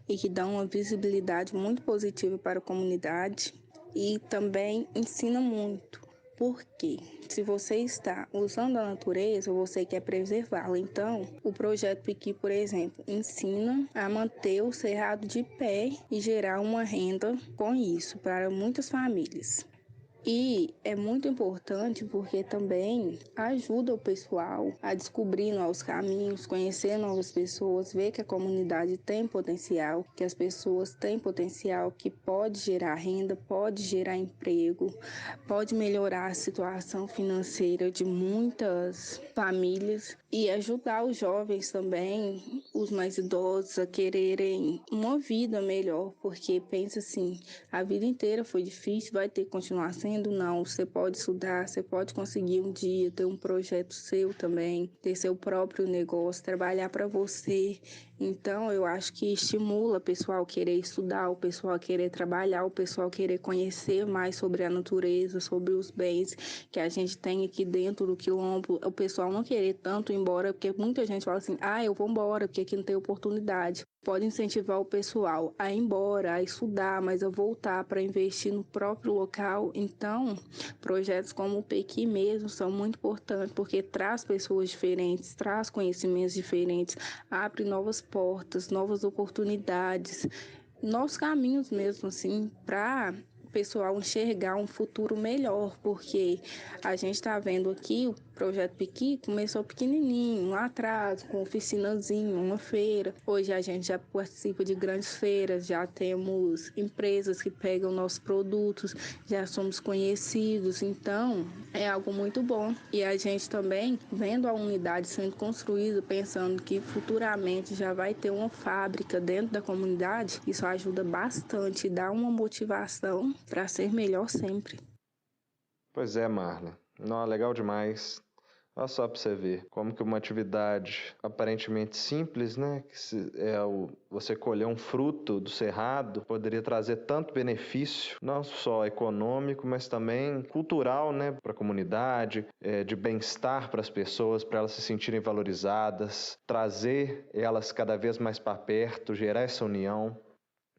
e que dão uma visibilidade muito positiva para a comunidade e também ensinam muito. Porque se você está usando a natureza, você quer preservá-la. Então, o Projeto Pequi, por exemplo, ensina a manter o cerrado de pé e gerar uma renda com isso para muitas famílias. E é muito importante porque também ajuda o pessoal a descobrir novos caminhos, conhecer novas pessoas, ver que a comunidade tem potencial, que as pessoas têm potencial, que pode gerar renda, pode gerar emprego, pode melhorar a situação financeira de muitas famílias. e ajudar os jovens também, os mais idosos, a quererem uma vida melhor, porque pensa assim, a vida inteira foi difícil, vai ter que continuar sendo? Não, você pode estudar, você pode conseguir um dia ter um projeto seu também, ter seu próprio negócio, trabalhar para você. Então, eu acho que estimula o pessoal a querer estudar, o pessoal a querer trabalhar, o pessoal a querer conhecer mais sobre a natureza, sobre os bens que a gente tem aqui dentro do quilombo. O pessoal não querer tanto ir embora, porque muita gente fala assim, eu vou embora, porque aqui não tem oportunidade. Pode incentivar o pessoal a ir embora, a estudar, mas a voltar para investir no próprio local. Então, projetos como o Pequi mesmo são muito importantes, porque traz pessoas diferentes, traz conhecimentos diferentes, abre novas portas, novas oportunidades, novos caminhos mesmo, assim, para o pessoal enxergar um futuro melhor, porque a gente está vendo aqui, o Projeto Pequi começou pequenininho, lá atrás, com oficinazinha, uma feira. Hoje a gente já participa de grandes feiras, já temos empresas que pegam nossos produtos, já somos conhecidos, então é algo muito bom. E a gente também, vendo a unidade sendo construída, pensando que futuramente já vai ter uma fábrica dentro da comunidade, isso ajuda bastante, dá uma motivação para ser melhor sempre. Pois é, Marla. Não, legal demais. Olha só para você ver como que uma atividade aparentemente simples, né, você colher um fruto do cerrado, poderia trazer tanto benefício, não só econômico, mas também cultural, né, para a comunidade, de bem-estar para as pessoas, para elas se sentirem valorizadas, trazer elas cada vez mais para perto, gerar essa união.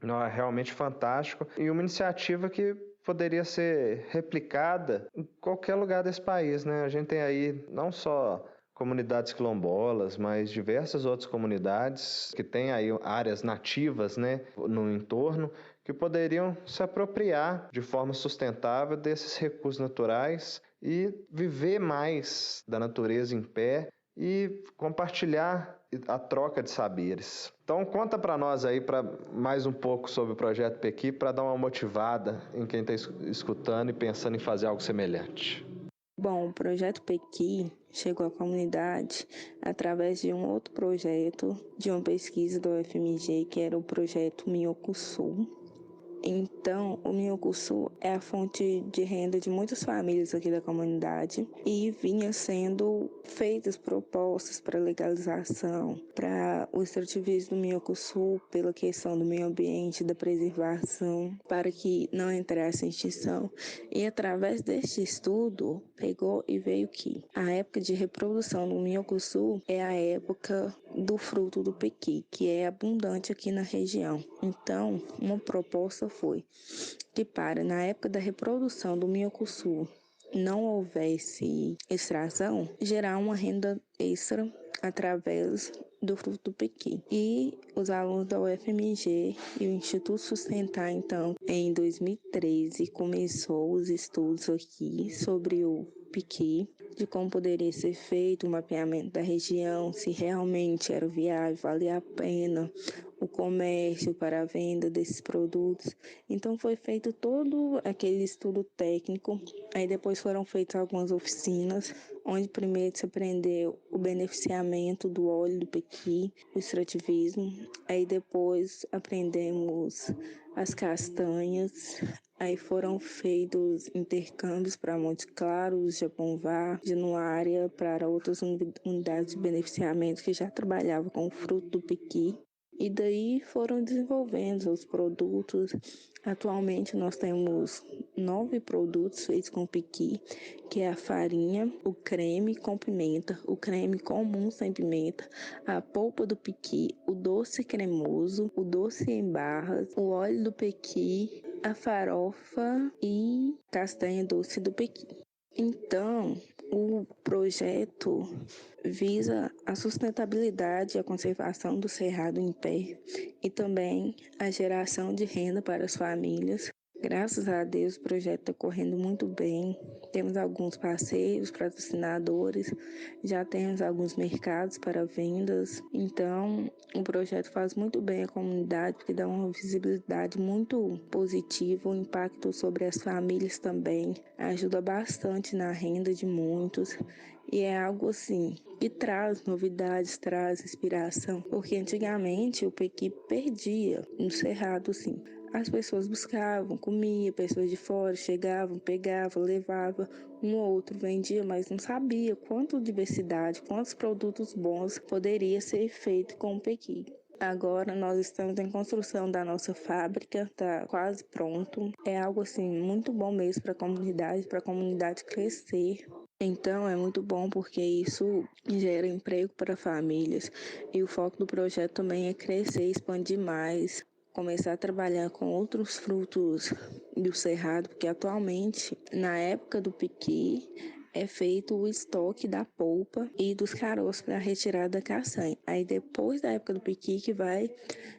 Não, é realmente fantástico e uma iniciativa que poderia ser replicada em qualquer lugar desse país, né? A gente tem aí não só comunidades quilombolas, mas diversas outras comunidades que têm aí áreas nativas, né, no entorno, que poderiam se apropriar de forma sustentável desses recursos naturais e viver mais da natureza em pé e compartilhar a troca de saberes. Então conta para nós aí mais um pouco sobre o Projeto Pequi para dar uma motivada em quem está escutando e pensando em fazer algo semelhante. Bom, o Projeto Pequi chegou à comunidade através de um outro projeto, de uma pesquisa do UFMG, que era o projeto Minhocuçu. Então, o Minhocuçu é a fonte de renda de muitas famílias aqui da comunidade e vinha sendo feitas propostas para legalização, para o extrativismo do Minhocuçu, pela questão do meio ambiente, da preservação, para que não entrasse em extinção. E através deste estudo, pegou e veio que a época de reprodução do Minhocuçu é a época do fruto do pequi, que é abundante aqui na região. Então, uma proposta foi que na época da reprodução do minhocuçu não houvesse extração, gerar uma renda extra através do fruto do pequi. E os alunos da UFMG e o Instituto Sustentar, então, em 2013, começou os estudos aqui sobre o pequi, de como poderia ser feito o mapeamento da região, se realmente era viável, valia a pena o comércio para a venda desses produtos. Então foi feito todo aquele estudo técnico, aí depois foram feitas algumas oficinas, onde primeiro se aprendeu o beneficiamento do óleo do pequi, o extrativismo, aí depois aprendemos as castanhas, aí foram feitos intercâmbios para Montes Claros, Japonvar, Januária, para outras unidades de beneficiamento que já trabalhavam com o fruto do pequi. E daí foram desenvolvendo os produtos. Atualmente nós temos 9 produtos feitos com pequi, que é a farinha, o creme com pimenta, o creme comum sem pimenta, a polpa do pequi, o doce cremoso, o doce em barras, o óleo do pequi, a farofa e castanha doce do pequi. Então, o projeto visa a sustentabilidade e a conservação do cerrado em pé e também a geração de renda para as famílias. Graças a Deus, o projeto está correndo muito bem. Temos alguns parceiros, patrocinadores, já temos alguns mercados para vendas. Então, o projeto faz muito bem à comunidade, porque dá uma visibilidade muito positiva, um impacto sobre as famílias também. Ajuda bastante na renda de muitos. E é algo assim que traz novidades, traz inspiração, porque antigamente o pequi perdia no cerrado, assim. As pessoas buscavam, comiam, pessoas de fora chegavam, pegavam, levavam, um ou outro vendia, mas não sabia quanta diversidade, quantos produtos bons poderia ser feito com o pequi. Agora nós estamos em construção da nossa fábrica, está quase pronto. É algo assim muito bom mesmo para a comunidade crescer. Então é muito bom porque isso gera emprego para famílias e o foco do projeto também é crescer, expandir mais, começar a trabalhar com outros frutos do cerrado, porque atualmente, na época do piqui, é feito o estoque da polpa e dos caroços para retirada da castanha. Aí depois da época do piqui que vai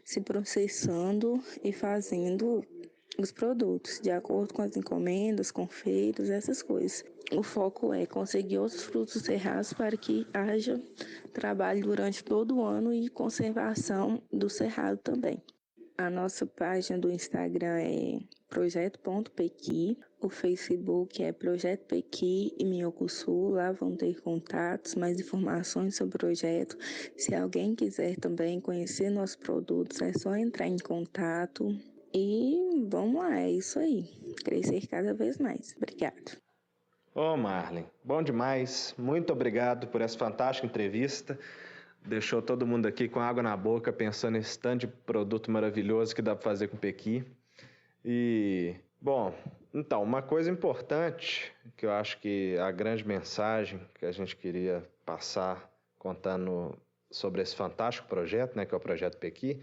se processando e fazendo os produtos, de acordo com as encomendas, com feiras, essas coisas. O foco é conseguir outros frutos cerrados para que haja trabalho durante todo o ano e conservação do cerrado também. A nossa página do Instagram é projeto.pequi, o Facebook é Projeto Pequi e Minhocuçu, lá vão ter contatos, mais informações sobre o projeto. Se alguém quiser também conhecer nossos produtos, é só entrar em contato. E vamos lá, é isso aí. Crescer cada vez mais. Obrigada. Ô Marlen, bom demais. Muito obrigado por essa fantástica entrevista. Deixou todo mundo aqui com água na boca, pensando nesse tanto de produto maravilhoso que dá para fazer com pequi. E, bom, então, uma coisa importante, que eu acho que a grande mensagem que a gente queria passar contando sobre esse fantástico projeto, né, que é o Projeto Pequi,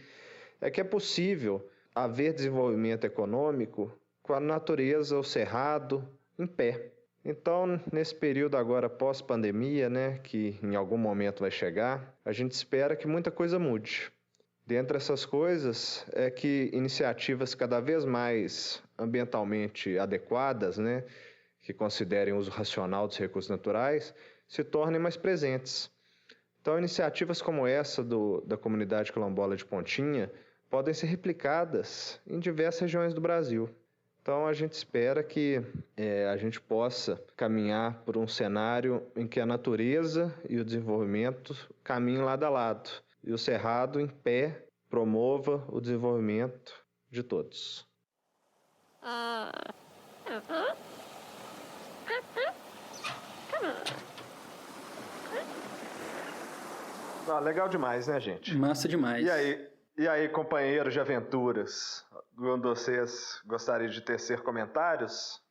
é que é possível haver desenvolvimento econômico com a natureza, o cerrado, em pé. Então, nesse período agora pós-pandemia, né, que em algum momento vai chegar, a gente espera que muita coisa mude. Dentre essas coisas é que iniciativas cada vez mais ambientalmente adequadas, né, que considerem o uso racional dos recursos naturais, se tornem mais presentes. Então, iniciativas como essa da comunidade quilombola de Pontinha podem ser replicadas em diversas regiões do Brasil. Então, a gente espera que a gente possa caminhar por um cenário em que a natureza e o desenvolvimento caminhem lado a lado, e o cerrado em pé promova o desenvolvimento de todos. Legal demais, né, gente? Massa demais. E aí, companheiros de aventuras, algum de vocês gostaria de tecer comentários?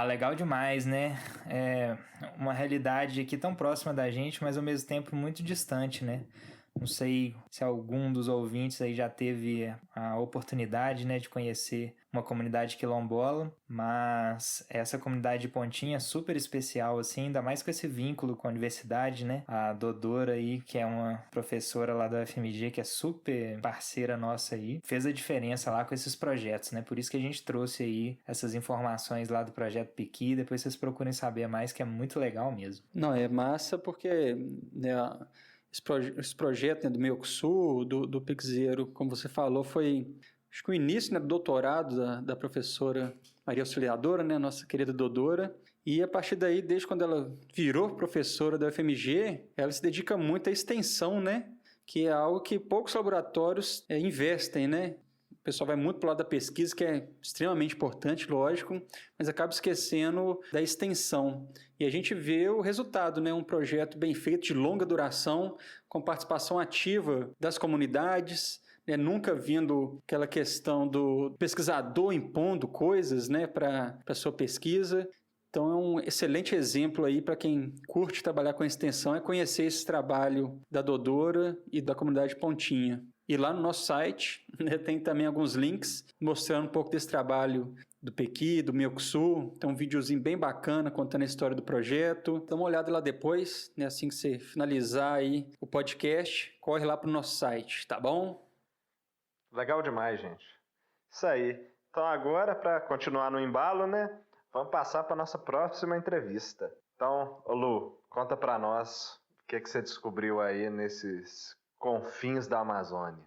Legal demais, né? É uma realidade aqui tão próxima da gente, mas ao mesmo tempo muito distante, né? Não sei se algum dos ouvintes aí já teve a oportunidade, né, de conhecer uma comunidade quilombola, mas essa comunidade de Pontinha é super especial, assim, ainda mais com esse vínculo com a universidade, né? A Dodora aí, que é uma professora lá da UFMG, que é super parceira nossa aí, fez a diferença lá com esses projetos, né? Por isso que a gente trouxe aí essas informações lá do Projeto Pequi, depois vocês procurem saber mais, que é muito legal mesmo. Não, é massa porque, né, esse projeto, né, do Minhocuçu, do Piquezeiro, como você falou, foi, acho que o início, né, do doutorado da professora Maria Auxiliadora, né, nossa querida Dodora, e a partir daí, desde quando ela virou professora da UFMG, ela se dedica muito à extensão, né, que é algo que poucos laboratórios investem, né. O pessoal vai muito para o lado da pesquisa, que é extremamente importante, lógico, mas acaba esquecendo da extensão. E a gente vê o resultado, né? Um projeto bem feito, de longa duração, com participação ativa das comunidades, né? Nunca vindo aquela questão do pesquisador impondo coisas, né, para a sua pesquisa. Então é um excelente exemplo aí para quem curte trabalhar com extensão, é conhecer esse trabalho da Dodora e da comunidade Pontinha. E lá no nosso site, né, tem também alguns links mostrando um pouco desse trabalho do Pequi, do Minhocuçu. Tem um videozinho bem bacana contando a história do projeto. Dá uma olhada lá depois, né, assim que você finalizar aí o podcast, corre lá para o nosso site, tá bom? Legal demais, gente. Isso aí. Então agora, para continuar no embalo, né, vamos passar para nossa próxima entrevista. Então, Lu, conta para nós o que você descobriu aí nesses confins da Amazônia.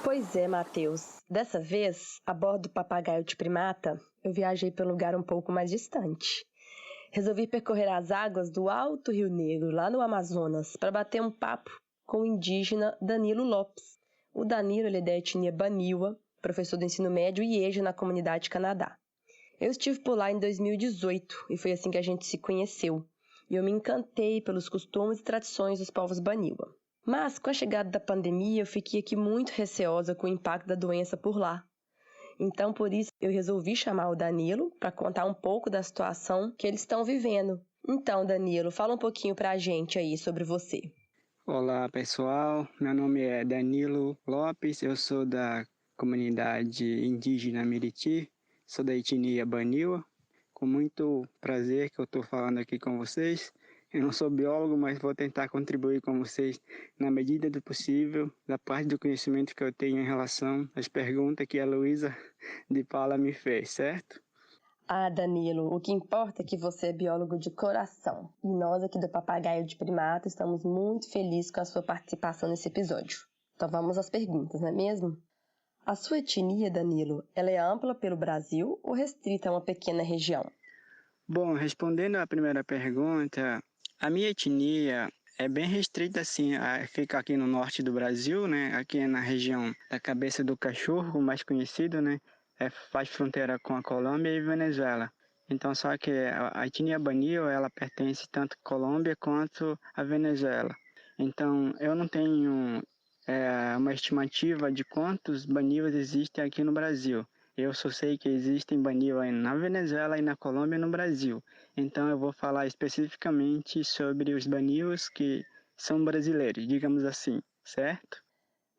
Pois é, Matheus. Dessa vez, a bordo do Papagaio de Primata, eu viajei para um lugar um pouco mais distante. Resolvi percorrer as águas do Alto Rio Negro, lá no Amazonas, para bater um papo com o indígena Danilo Lopes. O Danilo ele é da etnia Baniwa, professor do ensino médio e EJA na comunidade Canadá. Eu estive por lá em 2018 e foi assim que a gente se conheceu. E eu me encantei pelos costumes e tradições dos povos Baniwa. Mas, com a chegada da pandemia, eu fiquei aqui muito receosa com o impacto da doença por lá. Então, por isso, eu resolvi chamar o Danilo para contar um pouco da situação que eles estão vivendo. Então, Danilo, fala um pouquinho para a gente aí sobre você. Olá, pessoal. Meu nome é Danilo Lopes. Eu sou da comunidade indígena Meriti. Sou da etnia Baniwa. Com muito prazer que eu estou falando aqui com vocês. Eu não sou biólogo, mas vou tentar contribuir com vocês na medida do possível, da parte do conhecimento que eu tenho em relação às perguntas que a Luísa de Paula me fez, certo? Ah, Danilo, o que importa é que você é biólogo de coração. E nós aqui do Papagaio de Primata estamos muito felizes com a sua participação nesse episódio. Então vamos às perguntas, não é mesmo? A sua etnia, Danilo, ela é ampla pelo Brasil ou restrita a uma pequena região? Bom, respondendo à primeira pergunta, a minha etnia é bem restrita, assim, fica aqui no norte do Brasil, né? Aqui na região da Cabeça do Cachorro, mais conhecido, né? Faz fronteira com a Colômbia e Venezuela. Então, só que a etnia Baniwa, ela pertence tanto à Colômbia quanto à Venezuela. Então, eu não tenho uma estimativa de quantos Baniwas existem aqui no Brasil. Eu só sei que existem Baniwa na Venezuela e na Colômbia e no Brasil. Então eu vou falar especificamente sobre os Baniwas que são brasileiros, digamos assim, certo?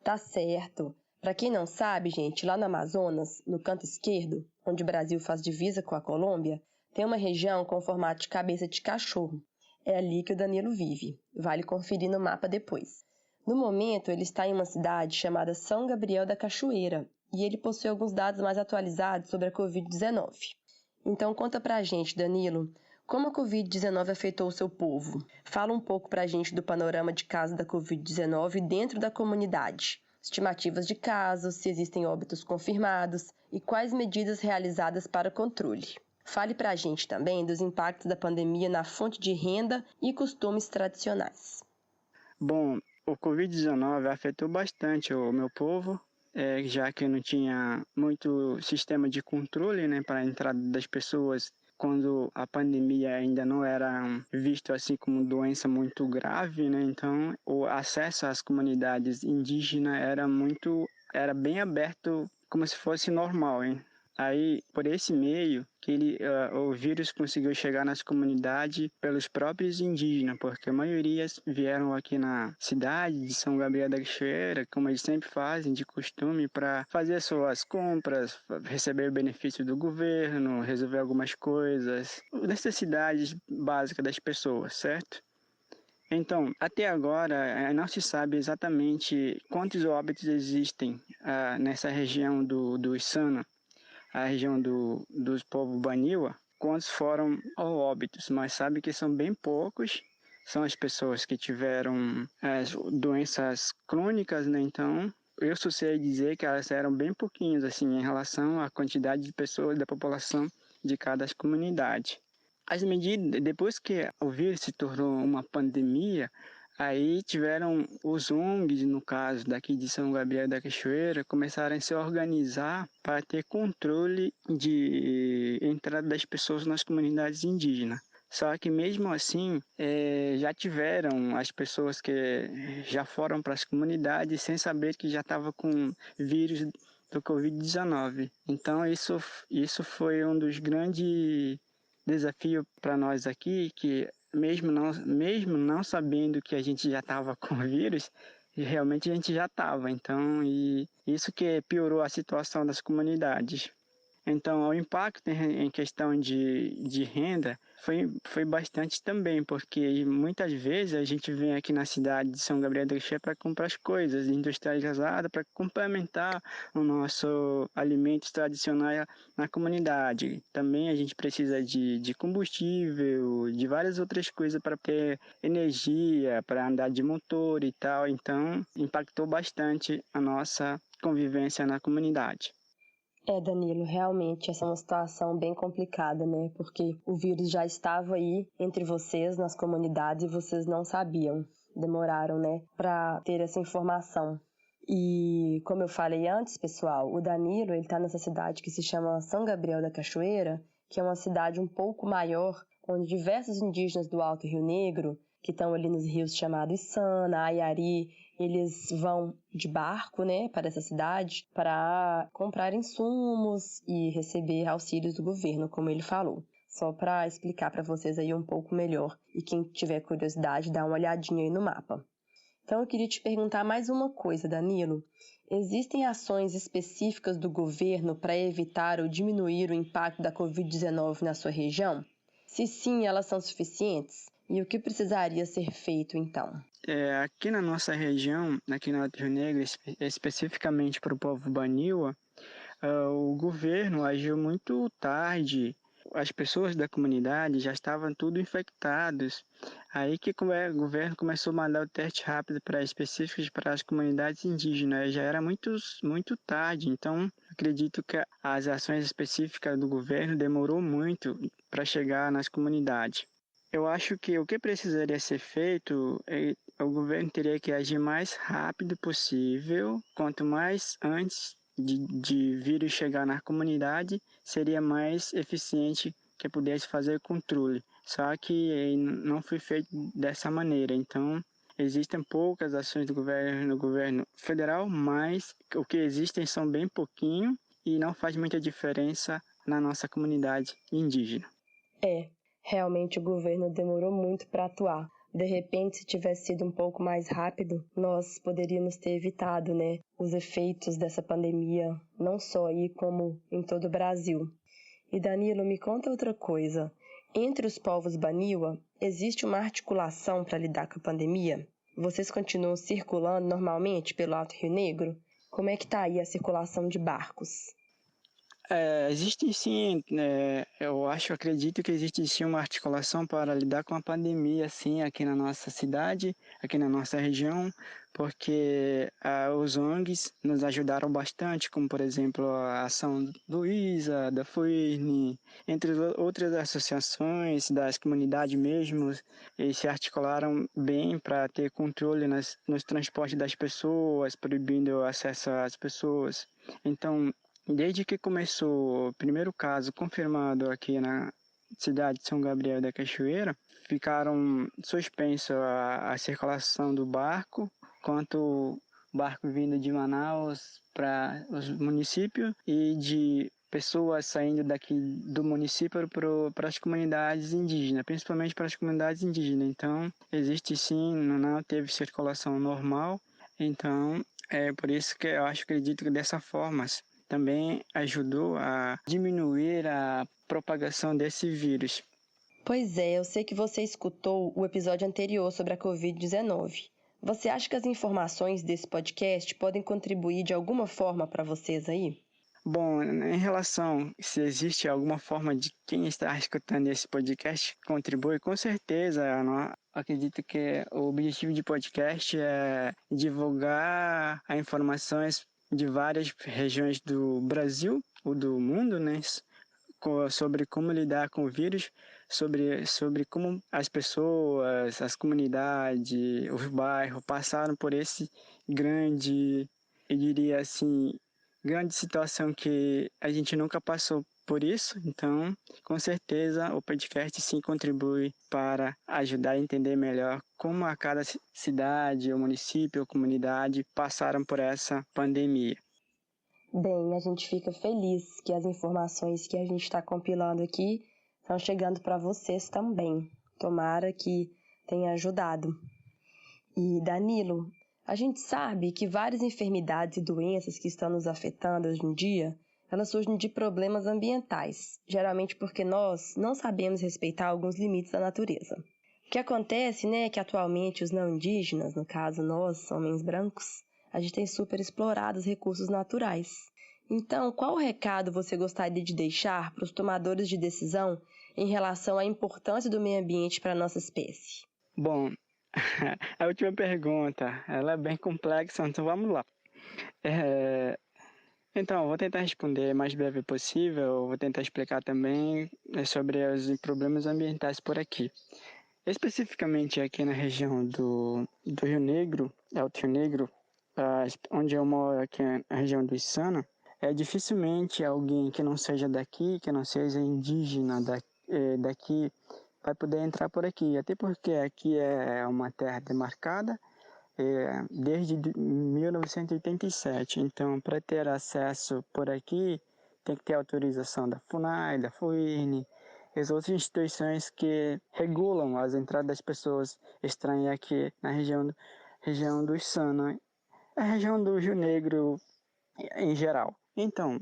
Tá certo. Para quem não sabe, gente, lá no Amazonas, no canto esquerdo, onde o Brasil faz divisa com a Colômbia, tem uma região com formato de cabeça de cachorro. É ali que o Danilo vive. Vale conferir no mapa depois. No momento, ele está em uma cidade chamada São Gabriel da Cachoeira, e ele possui alguns dados mais atualizados sobre a Covid-19. Então conta pra gente, Danilo, como a Covid-19 afetou o seu povo? Fala um pouco pra gente do panorama de casos da Covid-19 dentro da comunidade. Estimativas de casos, se existem óbitos confirmados e quais medidas realizadas para controle. Fale pra gente também dos impactos da pandemia na fonte de renda e costumes tradicionais. Bom, o Covid-19 afetou bastante o meu povo, já que não tinha muito sistema de controle, né, para a entrada das pessoas quando a pandemia ainda não era visto assim como doença muito grave, né? Então o acesso às comunidades indígenas era bem aberto, como se fosse normal, hein? Aí, por esse meio, que o vírus conseguiu chegar nas comunidades pelos próprios indígenas, porque a maioria vieram aqui na cidade de São Gabriel da Cachoeira, como eles sempre fazem, de costume, para fazer suas compras, receber o benefício do governo, resolver algumas coisas, necessidades básicas das pessoas, certo? Então, até agora, não se sabe exatamente quantos óbitos existem nessa região do Içana, a região dos povos Baniwa, quantos foram óbitos, mas sabe que são bem poucos, são as pessoas que tiveram doenças crônicas, né? Então eu só sei dizer que elas eram bem pouquinhas assim em relação à quantidade de pessoas da população de cada comunidade. As medidas, depois que o vírus se tornou uma pandemia, aí tiveram os ONGs, no caso daqui de São Gabriel da Cachoeira, começaram a se organizar para ter controle de entrada das pessoas nas comunidades indígenas. Só que mesmo assim, já tiveram as pessoas que já foram para as comunidades sem saber que já estava com vírus do Covid-19. Então isso foi um dos grandes desafios para nós aqui, que mesmo não sabendo que a gente já estava com o vírus, realmente a gente já estava. Então, e isso que piorou a situação das comunidades. Então, o impacto em questão de renda foi bastante também, porque muitas vezes a gente vem aqui na cidade de São Gabriel do Xê para comprar as coisas industrializadas para complementar o nosso alimento tradicional na comunidade. Também a gente precisa de combustível, de várias outras coisas para ter energia, para andar de motor e tal. Então, impactou bastante a nossa convivência na comunidade. Danilo, realmente essa é uma situação bem complicada, né? Porque o vírus já estava aí entre vocês nas comunidades e vocês não sabiam. Demoraram, né, para ter essa informação. E como eu falei antes, pessoal, o Danilo, ele tá nessa cidade que se chama São Gabriel da Cachoeira, que é uma cidade um pouco maior, onde diversos indígenas do Alto Rio Negro, que estão ali nos rios chamados Içana, Ayari, eles vão de barco, né, para essa cidade para comprar insumos e receber auxílios do governo, como ele falou. Só para explicar para vocês aí um pouco melhor. E quem tiver curiosidade, dá uma olhadinha aí no mapa. Então eu queria te perguntar mais uma coisa, Danilo. Existem ações específicas do governo para evitar ou diminuir o impacto da Covid-19 na sua região? Se sim, elas são suficientes? E o que precisaria ser feito, então? Aqui na nossa região, aqui no Alto Rio Negro, especificamente para o povo Baniwa, o governo agiu muito tarde. As pessoas da comunidade já estavam tudo infectados. Aí que o governo começou a mandar o teste rápido específicos para as comunidades indígenas. Já era muito tarde, então acredito que as ações específicas do governo demorou muito para chegar nas comunidades. Eu acho que o que precisaria ser feito o governo teria que agir mais rápido possível. Quanto mais antes de vírus chegar na comunidade, seria mais eficiente que pudesse fazer controle. Só que não foi feito dessa maneira. Então, existem poucas ações do governo federal, mas o que existem são bem pouquinho e não faz muita diferença na nossa comunidade indígena. Realmente o governo demorou muito para atuar. De repente, se tivesse sido um pouco mais rápido, nós poderíamos ter evitado, né, os efeitos dessa pandemia, não só aí como em todo o Brasil. E Danilo, me conta outra coisa. Entre os povos Baniwa, existe uma articulação para lidar com a pandemia? Vocês continuam circulando normalmente pelo Alto Rio Negro? Como é que está aí a circulação de barcos? Existe sim, acredito que existe sim uma articulação para lidar com a pandemia, sim, aqui na nossa cidade, aqui na nossa região, porque os ONGs nos ajudaram bastante, como por exemplo a Ação Luiza, da FUIRN, entre outras associações das comunidades mesmo, e se articularam bem para ter controle nos transportes das pessoas, proibindo o acesso às pessoas. Então, desde que começou o primeiro caso confirmado aqui na cidade de São Gabriel da Cachoeira, ficaram suspensos a circulação do barco, quanto o barco vindo de Manaus para os municípios e de pessoas saindo daqui do município para as comunidades indígenas, principalmente para as comunidades indígenas. Então, existe sim, não teve circulação normal, então é por isso que eu acredito que dessa forma também ajudou a diminuir a propagação desse vírus. Pois é, eu sei que você escutou o episódio anterior sobre a Covid-19. Você acha que as informações desse podcast podem contribuir de alguma forma para vocês aí? Bom, em relação se existe alguma forma de quem está escutando esse podcast contribui, com certeza. Acredito que o objetivo de podcast é divulgar as informações de várias regiões do Brasil ou do mundo, né, sobre como lidar com o vírus, sobre como as pessoas, as comunidades, os bairros passaram por esse grande, eu diria assim, grande situação que a gente nunca passou por isso. Então, com certeza, o podcast sim contribui para ajudar a entender melhor como a cada cidade, ou município, ou comunidade passaram por essa pandemia. Bem, a gente fica feliz que as informações que a gente está compilando aqui estão chegando para vocês também. Tomara que tenha ajudado. E, Danilo, a gente sabe que várias enfermidades e doenças que estão nos afetando hoje em dia, elas surgem de problemas ambientais, geralmente porque nós não sabemos respeitar alguns limites da natureza. O que acontece, né, é que atualmente os não indígenas, no caso nós, homens brancos, a gente tem super explorado os recursos naturais. Então, qual recado você gostaria de deixar para os tomadores de decisão em relação à importância do meio ambiente para a nossa espécie? Bom, a última pergunta, ela é bem complexa, então vamos lá. Então, eu vou tentar responder o mais breve possível, vou tentar explicar também sobre os problemas ambientais por aqui. Especificamente aqui na região do Rio Negro, Alto Rio Negro, onde eu moro aqui na região do Içana, dificilmente alguém que não seja daqui, que não seja indígena daqui, vai poder entrar por aqui. Até porque aqui é uma terra demarcada desde 1987. Então, para ter acesso por aqui, tem que ter autorização da FUNAI, da FUIRN, as outras instituições que regulam as entradas das pessoas estranhas aqui na região do Içana, a região do Rio Negro em geral. Então,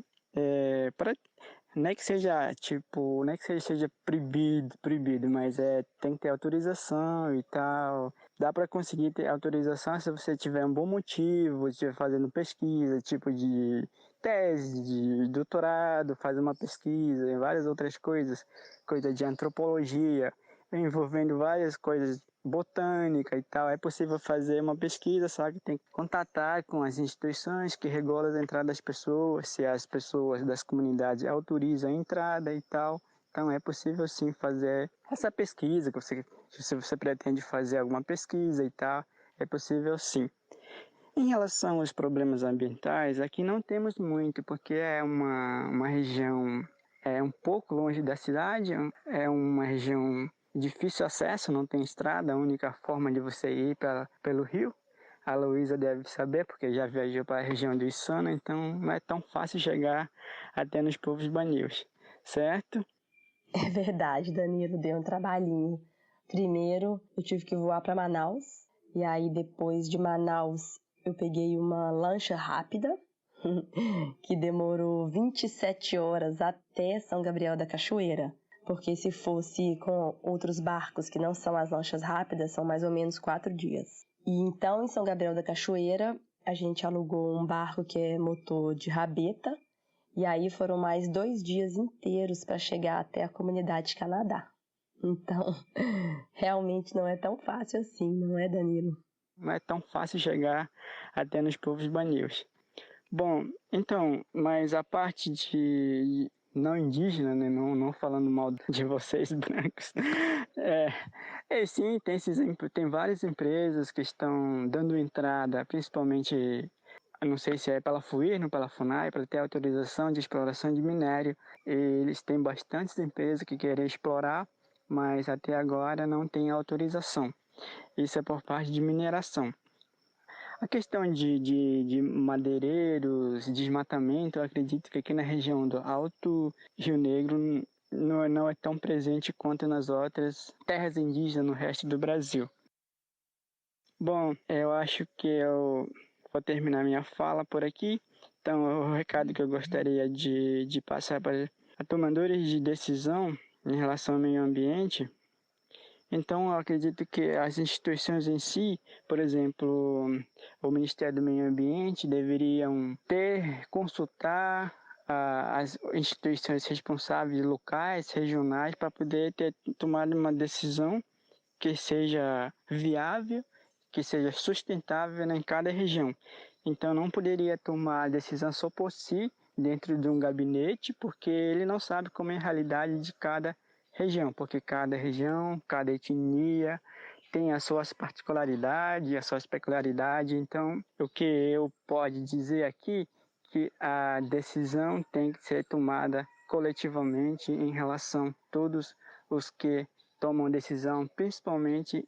não é que seja não é que seja proibido, mas tem que ter autorização e tal. Dá para conseguir ter autorização se você tiver um bom motivo, estiver fazendo pesquisa, tipo de tese, de doutorado, fazer uma pesquisa e várias outras coisas, coisa de antropologia, envolvendo várias coisas botânica e tal. É possível fazer uma pesquisa, só que tem que contatar com as instituições que regulam a entrada das pessoas, se as pessoas das comunidades autorizam a entrada e tal. Então é possível sim fazer essa pesquisa, se você pretende fazer alguma pesquisa e tal, é possível sim. Em relação aos problemas ambientais, aqui não temos muito, porque é uma região um pouco longe da cidade, é uma região difícil acesso, não tem estrada, a única forma de você ir pelo rio. A Luísa deve saber, porque já viajou para a região do Içana, então não é tão fácil chegar até nos povos banius, certo? É verdade, Danilo, deu um trabalhinho. Primeiro, eu tive que voar para Manaus, e aí depois de Manaus eu peguei uma lancha rápida, que demorou 27 horas até São Gabriel da Cachoeira. Porque se fosse com outros barcos que não são as lanchas rápidas, são mais ou menos 4 dias. E então, em São Gabriel da Cachoeira, a gente alugou um barco que é motor de rabeta, e aí foram mais 2 dias inteiros para chegar até a comunidade Canadá. Então, realmente não é tão fácil assim, não é, Danilo? Não é tão fácil chegar até nos povos banius. Bom, então, mas a parte de não indígena, né? Não falando mal de vocês brancos, sim, tem várias empresas que estão dando entrada, principalmente, eu não sei se é pela FUIRN ou pela FUNAI, para ter autorização de exploração de minério. Eles têm bastantes empresas que querem explorar, mas até agora não tem autorização. Isso é por parte de mineração. A questão de madeireiros, desmatamento, eu acredito que aqui na região do Alto Rio Negro não é tão presente quanto nas outras terras indígenas no resto do Brasil. Bom, eu acho que eu vou terminar minha fala por aqui. Então, o recado que eu gostaria de passar para tomadores de decisão em relação ao meio ambiente. Então, eu acredito que as instituições em si, por exemplo, o Ministério do Meio Ambiente, deveriam consultar as instituições responsáveis locais, regionais, para poder tomar uma decisão que seja viável, que seja sustentável em cada região. Então, não poderia tomar a decisão só por si, dentro de um gabinete, porque ele não sabe como é a realidade de cada região, porque cada região, cada etnia tem as suas particularidades, as suas peculiaridades. Então, o que eu posso dizer aqui que a decisão tem que ser tomada coletivamente em relação a todos os que tomam decisão, principalmente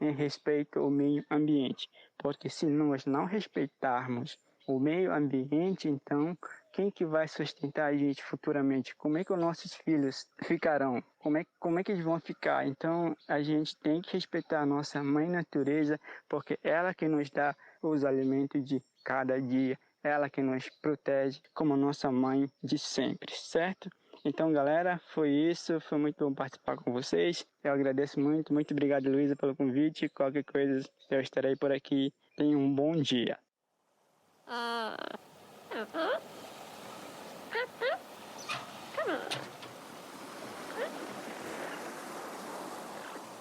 em respeito ao meio ambiente. Porque se nós não respeitarmos o meio ambiente, então quem que vai sustentar a gente futuramente? Como é que os nossos filhos ficarão? Como é que eles vão ficar? Então, a gente tem que respeitar a nossa mãe natureza, porque ela que nos dá os alimentos de cada dia. ela que nos protege como nossa mãe de sempre, certo? Então, galera, foi isso. Foi muito bom participar com vocês. Eu agradeço muito. Muito obrigado, Luísa, pelo convite. Qualquer coisa, eu estarei por aqui. Tenham um bom dia.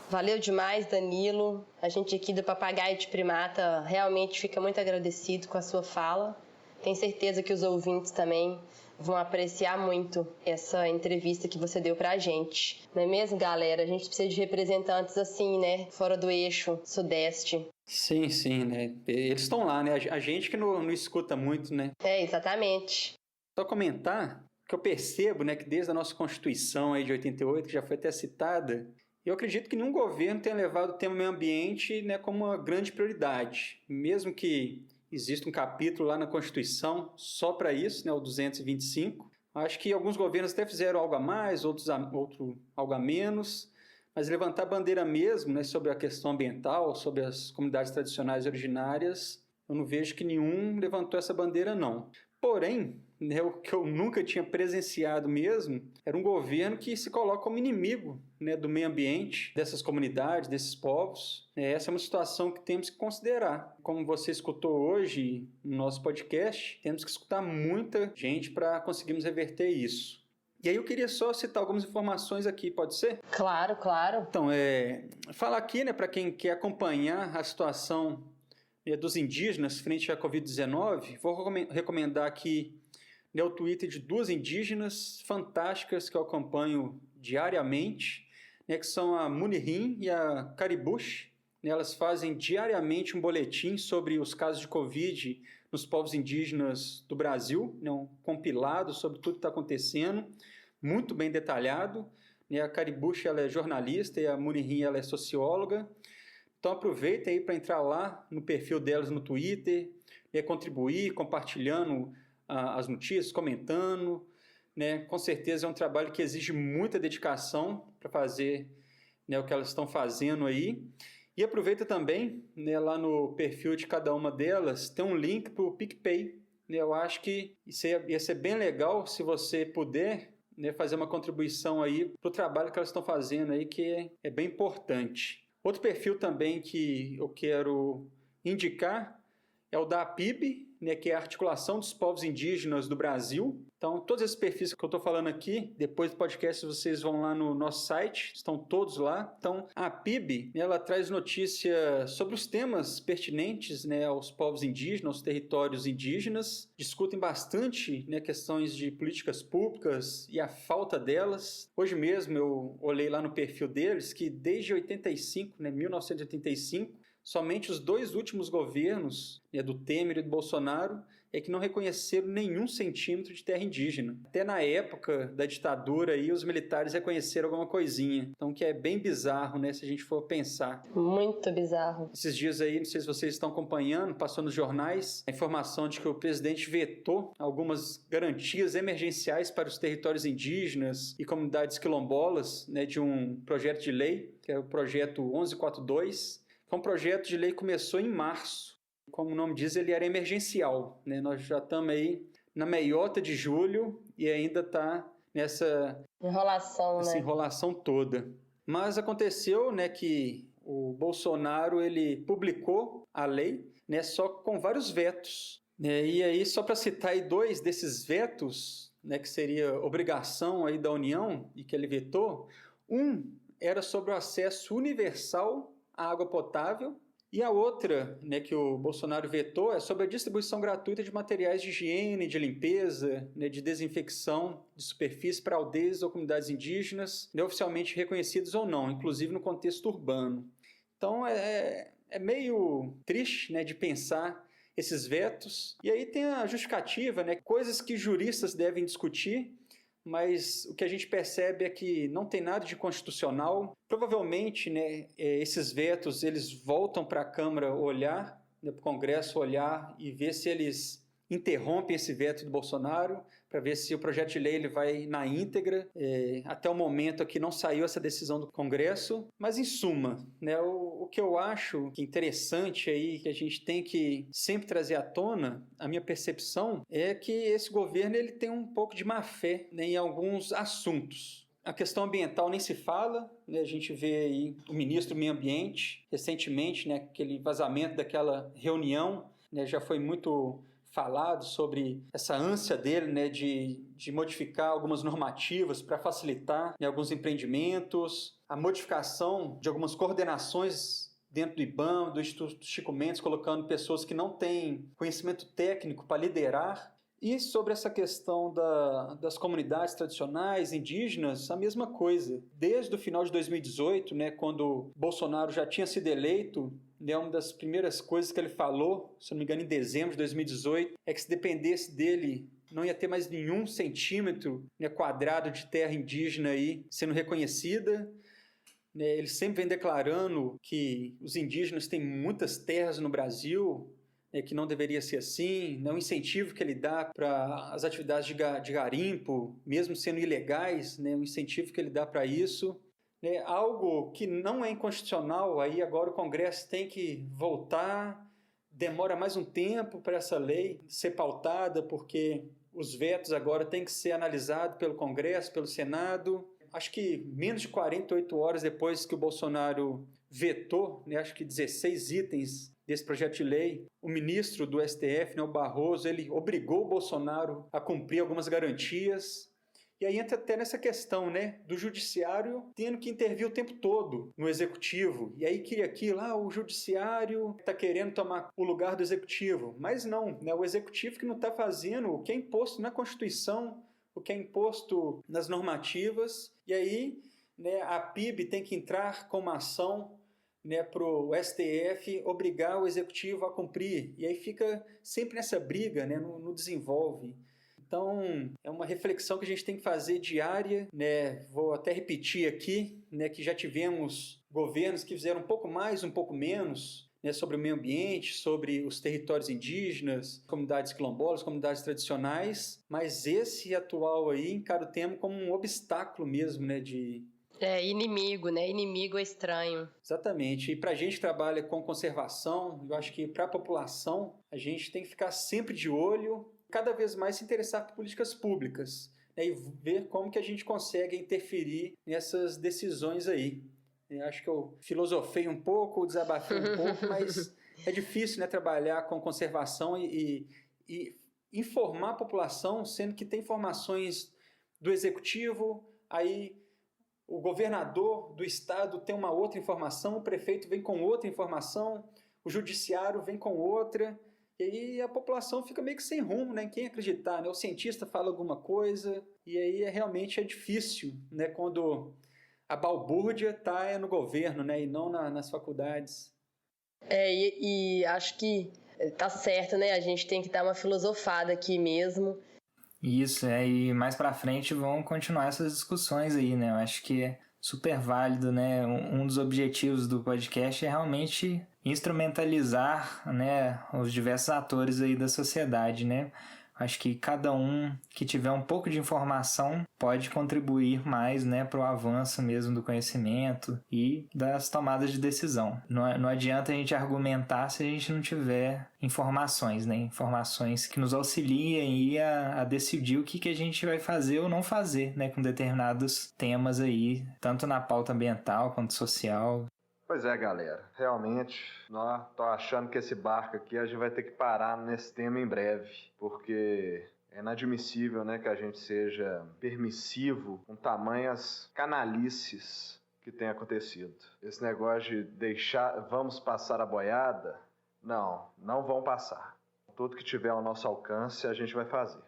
Valeu demais, Danilo. A gente aqui do Papagaio de Primata realmente fica muito agradecido com a sua fala. Tenho certeza que os ouvintes também vão apreciar muito essa entrevista que você deu pra gente. Não é mesmo, galera? A gente precisa de representantes assim, né? Fora do eixo sudeste. Sim, né? Eles estão lá, né? A gente que não escuta muito, né? É, exatamente. Só comentar que eu percebo, né, que desde a nossa Constituição aí de 88, que já foi até citada, eu acredito que nenhum governo tenha levado o tema meio ambiente, né, como uma grande prioridade. Mesmo que exista um capítulo lá na Constituição só para isso, né, o 225. Acho que alguns governos até fizeram algo a mais, outro algo a menos, mas levantar a bandeira mesmo, né, sobre a questão ambiental, sobre as comunidades tradicionais originárias, eu não vejo que nenhum levantou essa bandeira, não. Porém, né, o que eu nunca tinha presenciado mesmo era um governo que se coloca como inimigo, né, do meio ambiente, dessas comunidades, desses povos. Essa é uma situação que temos que considerar. Como você escutou hoje no nosso podcast, temos que escutar muita gente para conseguirmos reverter isso. E aí eu queria só citar algumas informações aqui, pode ser? Claro. Então, falar aqui, né, para quem quer acompanhar a situação dos indígenas frente à Covid-19, vou recomendar aqui o Twitter de duas indígenas fantásticas que eu acompanho diariamente, né, que são a Munirim e a Caribush. Elas fazem diariamente um boletim sobre os casos de Covid nos povos indígenas do Brasil, né, um compilado sobre tudo que está acontecendo, muito bem detalhado. A Caribush ela é jornalista e a Munirim ela é socióloga. Então aproveita aí para entrar lá no perfil delas no Twitter, contribuir, compartilhando as notícias, comentando, né? Com certeza é um trabalho que exige muita dedicação para fazer, né, o que elas estão fazendo aí. E aproveita também, né, lá no perfil de cada uma delas, tem um link para o PicPay. Né? Eu acho que isso ia ser bem legal se você puder, né, fazer uma contribuição aí para o trabalho que elas estão fazendo aí, que é bem importante. Outro perfil também que eu quero indicar é o da APIB, né, que é a Articulação dos Povos Indígenas do Brasil. Então, todos esses perfis que eu estou falando aqui, depois do podcast vocês vão lá no nosso site, estão todos lá. Então, a APIB, ela traz notícia sobre os temas pertinentes, né, aos povos indígenas, aos territórios indígenas. Discutem bastante, né, questões de políticas públicas e a falta delas. Hoje mesmo eu olhei lá no perfil deles que desde 1985, somente os dois últimos governos, né, do Temer e do Bolsonaro, é que não reconheceram nenhum centímetro de terra indígena. Até na época da ditadura, aí, os militares reconheceram alguma coisinha. Então, que é bem bizarro, né, se a gente for pensar. Muito bizarro. Esses dias aí, não sei se vocês estão acompanhando, passou nos jornais a informação de que o presidente vetou algumas garantias emergenciais para os territórios indígenas e comunidades quilombolas, né, de um projeto de lei, que é o projeto 1142, que é um projeto de lei que começou em março. Como o nome diz, ele era emergencial, né? Nós já estamos aí na meiota de julho e ainda está nessa enrolação toda. Mas aconteceu, né, que o Bolsonaro ele publicou a lei, né, só com vários vetos. Né? E aí, só para citar aí dois desses vetos, né, que seria obrigação aí da União e que ele vetou, um era sobre o acesso universal à água potável, e a outra, né, que o Bolsonaro vetou é sobre a distribuição gratuita de materiais de higiene, de limpeza, né, de desinfecção de superfície para aldeias ou comunidades indígenas, né, oficialmente reconhecidas ou não, inclusive no contexto urbano. Então é meio triste, né, de pensar esses vetos. E aí tem a justificativa, né, coisas que juristas devem discutir, mas o que a gente percebe é que não tem nada de constitucional. Provavelmente, né, esses vetos eles voltam para a Câmara olhar, né, para o Congresso olhar e ver se eles interrompem esse veto do Bolsonaro, para ver se o projeto de lei ele vai na íntegra. Até o momento aqui não saiu essa decisão do Congresso, mas em suma, né, o que eu acho que interessante aí, que a gente tem que sempre trazer à tona, a minha percepção é que esse governo ele tem um pouco de má fé, né, em alguns assuntos. A questão ambiental nem se fala, né? A gente vê aí o ministro do Meio Ambiente, recentemente, né, aquele vazamento daquela reunião, né, já foi muito falado sobre essa ânsia dele, né, de modificar algumas normativas para facilitar, né, alguns empreendimentos, a modificação de algumas coordenações dentro do IBAMA, do Instituto Chico Mendes, colocando pessoas que não têm conhecimento técnico para liderar. E sobre essa questão das comunidades tradicionais, indígenas, a mesma coisa. Desde o final de 2018, né, quando Bolsonaro já tinha sido eleito, né, uma das primeiras coisas que ele falou, se não me engano, em dezembro de 2018, é que se dependesse dele, não ia ter mais nenhum centímetro, né, quadrado de terra indígena aí sendo reconhecida. Ele sempre vem declarando que os indígenas têm muitas terras no Brasil, que não deveria ser assim, o incentivo que ele dá para as atividades de garimpo, mesmo sendo ilegais, o incentivo que ele dá para isso. Algo que não é inconstitucional, aí agora o Congresso tem que voltar, demora mais um tempo para essa lei ser pautada, porque os vetos agora têm que ser analisados pelo Congresso, pelo Senado. Acho que menos de 48 horas depois que o Bolsonaro vetou, acho que 16 itens desse projeto de lei, o ministro do STF, o Barroso, ele obrigou o Bolsonaro a cumprir algumas garantias. E aí entra até nessa questão, do judiciário tendo que intervir o tempo todo no executivo. E aí cria aquilo, o judiciário está querendo tomar o lugar do executivo. Mas não, o executivo que não está fazendo o que é imposto na Constituição, o que é imposto nas normativas. E aí a PIB tem que entrar com uma ação para o STF obrigar o executivo a cumprir. E aí fica sempre nessa briga, não desenvolve. Então, é uma reflexão que a gente tem que fazer diária, Vou até repetir aqui, que já tivemos governos que fizeram um pouco mais, um pouco menos, sobre o meio ambiente, sobre os territórios indígenas, comunidades quilombolas, comunidades tradicionais, mas esse atual aí encara o tema como um obstáculo mesmo, inimigo, Inimigo é estranho. Exatamente. E para a gente que trabalha com conservação, eu acho que para a população, a gente tem que ficar sempre de olho, cada vez mais se interessar por políticas públicas, e ver como que a gente consegue interferir nessas decisões aí. Eu acho que eu filosofei um pouco, desabafei um pouco, mas é difícil, trabalhar com conservação e informar a população, sendo que tem informações do executivo, aí o governador do estado tem uma outra informação, o prefeito vem com outra informação, o judiciário vem com outra, e aí a população fica meio que sem rumo, em quem acreditar, O cientista fala alguma coisa, e aí realmente é difícil, quando a balbúrdia está no governo, e não nas faculdades. E acho que tá certo, A gente tem que dar uma filosofada aqui mesmo. Isso, e mais pra frente vão continuar essas discussões aí, Eu acho que é super válido, Um dos objetivos do podcast é realmente instrumentalizar, os diversos atores aí da sociedade, Acho que cada um que tiver um pouco de informação pode contribuir mais, para o avanço mesmo do conhecimento e das tomadas de decisão. Não adianta a gente argumentar se a gente não tiver informações, Informações que nos auxiliem a decidir o que a gente vai fazer ou não fazer, com determinados temas aí, tanto na pauta ambiental quanto social. Pois é, galera. Realmente, tô achando que esse barco aqui a gente vai ter que parar nesse tema em breve, porque é inadmissível, que a gente seja permissivo com tamanhas canalices que tem acontecido. Esse negócio de vamos passar a boiada, não vão passar. Tudo que tiver ao nosso alcance a gente vai fazer.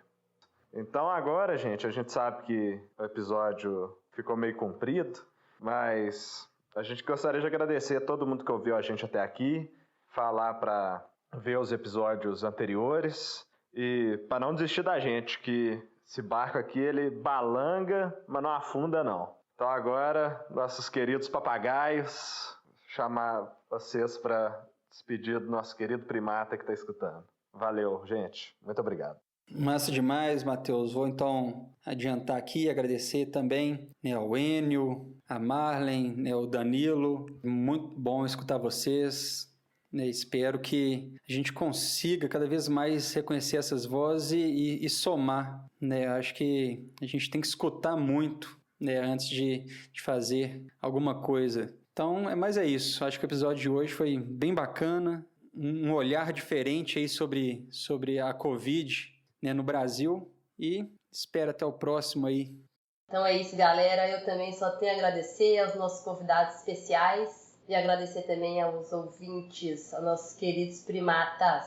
Então agora, gente, a gente sabe que o episódio ficou meio comprido, mas a gente gostaria de agradecer a todo mundo que ouviu a gente até aqui, falar para ver os episódios anteriores e para não desistir da gente, que esse barco aqui ele balanga, mas não afunda não. Então agora, nossos queridos papagaios, chamar vocês para despedir do nosso querido primata que está escutando. Valeu, gente. Muito obrigado. Massa demais, Matheus. Vou então adiantar aqui e agradecer também, né, ao Enio, a Marlen, né, o Danilo. Muito bom escutar vocês. Né, espero que a gente consiga cada vez mais reconhecer essas vozes e somar. Né? Acho que a gente tem que escutar muito, né, antes de fazer alguma coisa. Então, mas é isso. Acho que o episódio de hoje foi bem bacana. Um olhar diferente aí sobre a Covid, né, no Brasil, e espero até o próximo aí. Então é isso, galera. Eu também só tenho a agradecer aos nossos convidados especiais e agradecer também aos ouvintes, aos nossos queridos primatas.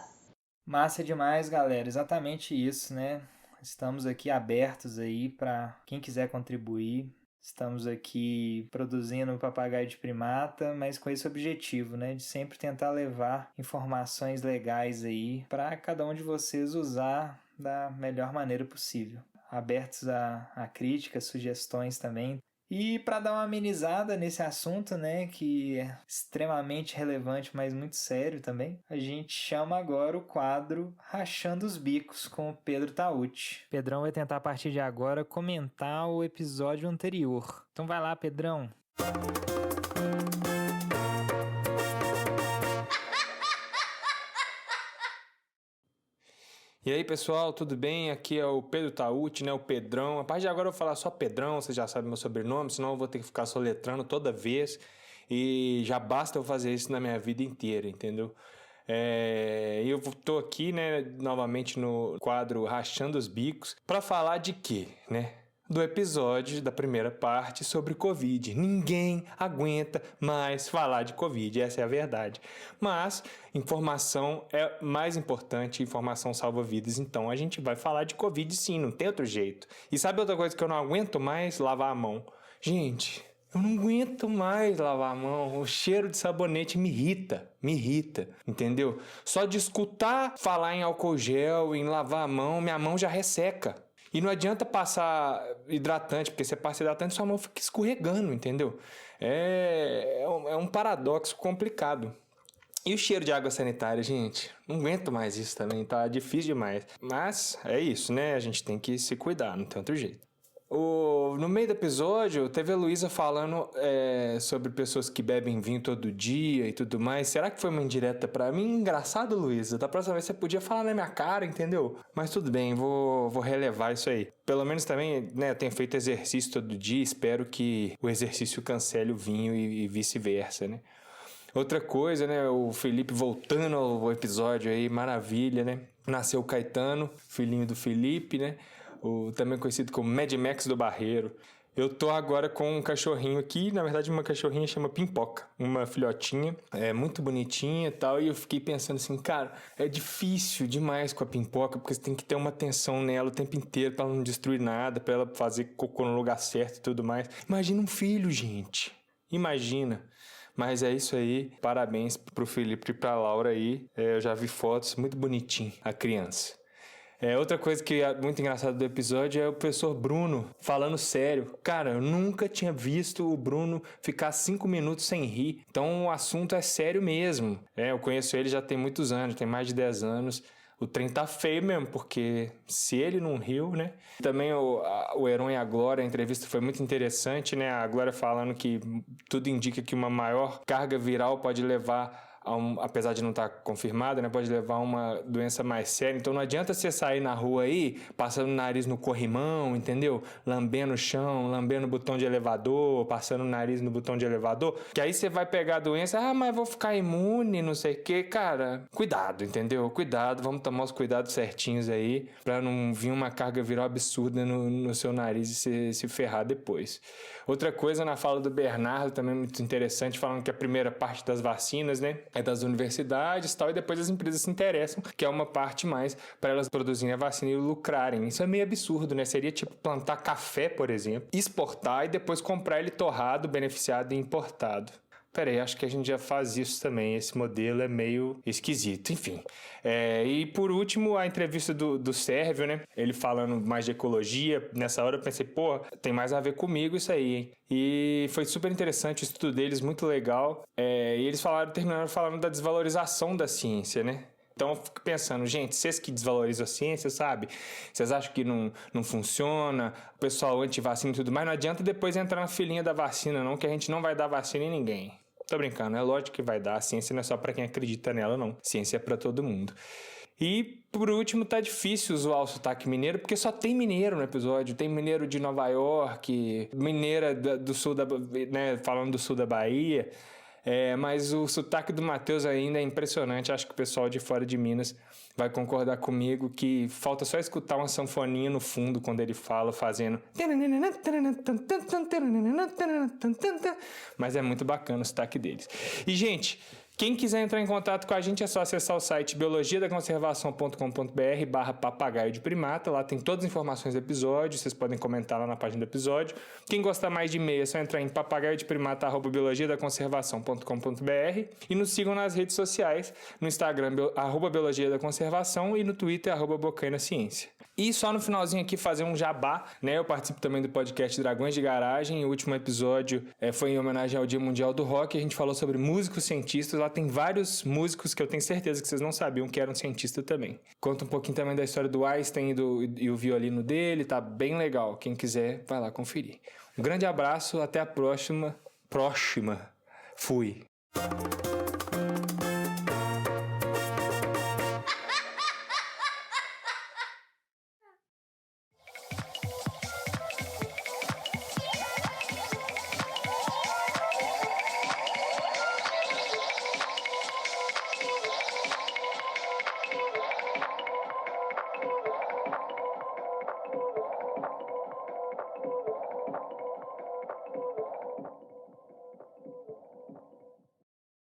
Massa demais, galera. Exatamente isso, né? Estamos aqui abertos aí para quem quiser contribuir. Estamos aqui produzindo o Papagaio de Primata, mas com esse objetivo, né, de sempre tentar levar informações legais aí para cada um de vocês usar da melhor maneira possível. Abertos a críticas, sugestões também. E para dar uma amenizada nesse assunto, né, que é extremamente relevante, mas muito sério também, a gente chama agora o quadro Rachando os Bicos com o Pedro Tauti. Pedrão vai tentar a partir de agora comentar o episódio anterior. Então vai lá, Pedrão. E aí, pessoal, tudo bem? Aqui é o Pedro Tauti, né? O Pedrão. A partir de agora eu vou falar só Pedrão, vocês já sabem meu sobrenome, senão eu vou ter que ficar soletrando toda vez. E já basta eu fazer isso na minha vida inteira, entendeu? Eu tô aqui, né, novamente no quadro Rachando os Bicos, para falar de quê, né? Do episódio da primeira parte sobre Covid. Ninguém aguenta mais falar de Covid, essa é a verdade. Mas informação é mais importante, informação salva vidas, então a gente vai falar de Covid sim, não tem outro jeito. E sabe outra coisa que eu não aguento mais? Lavar a mão. Gente, eu não aguento mais lavar a mão, o cheiro de sabonete me irrita, entendeu? Só de escutar falar em álcool gel, em lavar a mão, minha mão já resseca. E não adianta passar hidratante, porque você passa hidratante e sua mão fica escorregando, entendeu? É um paradoxo complicado. E o cheiro de água sanitária, gente? Não aguento mais isso também, tá difícil demais. Mas é isso, né? A gente tem que se cuidar, não tem outro jeito. No meio do episódio, teve a Luísa falando sobre pessoas que bebem vinho todo dia e tudo mais. Será que foi uma indireta pra mim? Engraçado, Luísa. Da próxima vez você podia falar na minha cara, entendeu? Mas tudo bem, vou relevar isso aí. Pelo menos também, né, eu tenho feito exercício todo dia. Espero que o exercício cancele o vinho e vice-versa, né? Outra coisa, né, o Felipe voltando ao episódio aí, maravilha, né? Nasceu o Caetano, filhinho do Felipe, né? Também conhecido como Mad Max do Barreiro. Eu tô agora com um cachorrinho aqui, na verdade uma cachorrinha chama Pimpoca, uma filhotinha, muito bonitinha e tal, e eu fiquei pensando assim, cara, é difícil demais com a Pimpoca, porque você tem que ter uma atenção nela o tempo inteiro pra ela não destruir nada, pra ela fazer cocô no lugar certo e tudo mais. Imagina um filho, gente, imagina. Mas é isso aí, parabéns pro Felipe e pra Laura aí, eu já vi fotos, muito bonitinho a criança. Outra coisa que é muito engraçada do episódio é o professor Bruno falando sério. Cara, eu nunca tinha visto o Bruno ficar 5 minutos sem rir. Então o assunto é sério mesmo. Eu conheço ele já tem muitos anos, tem mais de 10 anos. O trem tá feio mesmo, porque se ele não riu, né? Também o Heron e a Glória, a entrevista foi muito interessante, né? A Glória falando que tudo indica que uma maior carga viral pode levar apesar de não estar confirmada, né, pode levar a uma doença mais séria. Então não adianta você sair na rua aí, passando o nariz no corrimão, entendeu? Lambendo o chão, lambendo o botão de elevador, passando o nariz no botão de elevador, que aí você vai pegar a doença, mas vou ficar imune, não sei o que. Cara, cuidado, entendeu? Cuidado, vamos tomar os cuidados certinhos aí, pra não vir uma carga viral absurda no seu nariz e se ferrar depois. Outra coisa, na fala do Bernardo, também muito interessante, falando que a primeira parte das vacinas, né, é das universidades e tal, e depois as empresas se interessam, que é uma parte mais para elas produzirem a vacina e lucrarem. Isso é meio absurdo, né? Seria tipo plantar café, por exemplo, exportar e depois comprar ele torrado, beneficiado e importado. Peraí, acho que a gente já faz isso também. Esse modelo é meio esquisito, enfim. E por último, a entrevista do Sérvio, né? Ele falando mais de ecologia. Nessa hora eu pensei, pô, tem mais a ver comigo isso aí, hein? E foi super interessante o estudo deles, muito legal. E eles terminaram falando da desvalorização da ciência, né? Então eu fico pensando, gente, vocês que desvalorizam a ciência, sabe? Vocês acham que não funciona, o pessoal anti-vacina e tudo mais, não adianta depois entrar na filinha da vacina não, que a gente não vai dar vacina em ninguém. Tô brincando, é lógico que vai dar, a ciência não é só pra quem acredita nela não, a ciência é pra todo mundo. E, por último, tá difícil zoar o sotaque mineiro, porque só tem mineiro no episódio. Tem mineiro de Nova York, mineira do sul né, falando do sul da Bahia. Mas o sotaque do Matheus ainda é impressionante. Acho que o pessoal de fora de Minas vai concordar comigo que falta só escutar uma sanfoninha no fundo quando ele fala, fazendo... Mas é muito bacana o sotaque deles. E, gente... Quem quiser entrar em contato com a gente é só acessar o site biologiadaconservação.com.br/papagaio de primata. Lá tem todas as informações do episódio, vocês podem comentar lá na página do episódio. Quem gostar mais de e-mail é só entrar em papagaiodeprimata@biologiadaconservação.com.br e nos sigam nas redes sociais, no Instagram @biologiadaconservação e no Twitter @bocainaciencia. E só no finalzinho aqui fazer um jabá, né? Eu participo também do podcast Dragões de Garagem. O último episódio foi em homenagem ao Dia Mundial do Rock. A gente falou sobre músicos cientistas. Lá tem vários músicos que eu tenho certeza que vocês não sabiam que eram cientistas também. Conta um pouquinho também da história do Einstein e o violino dele. Tá bem legal. Quem quiser, vai lá conferir. Um grande abraço. Até a próxima. Fui.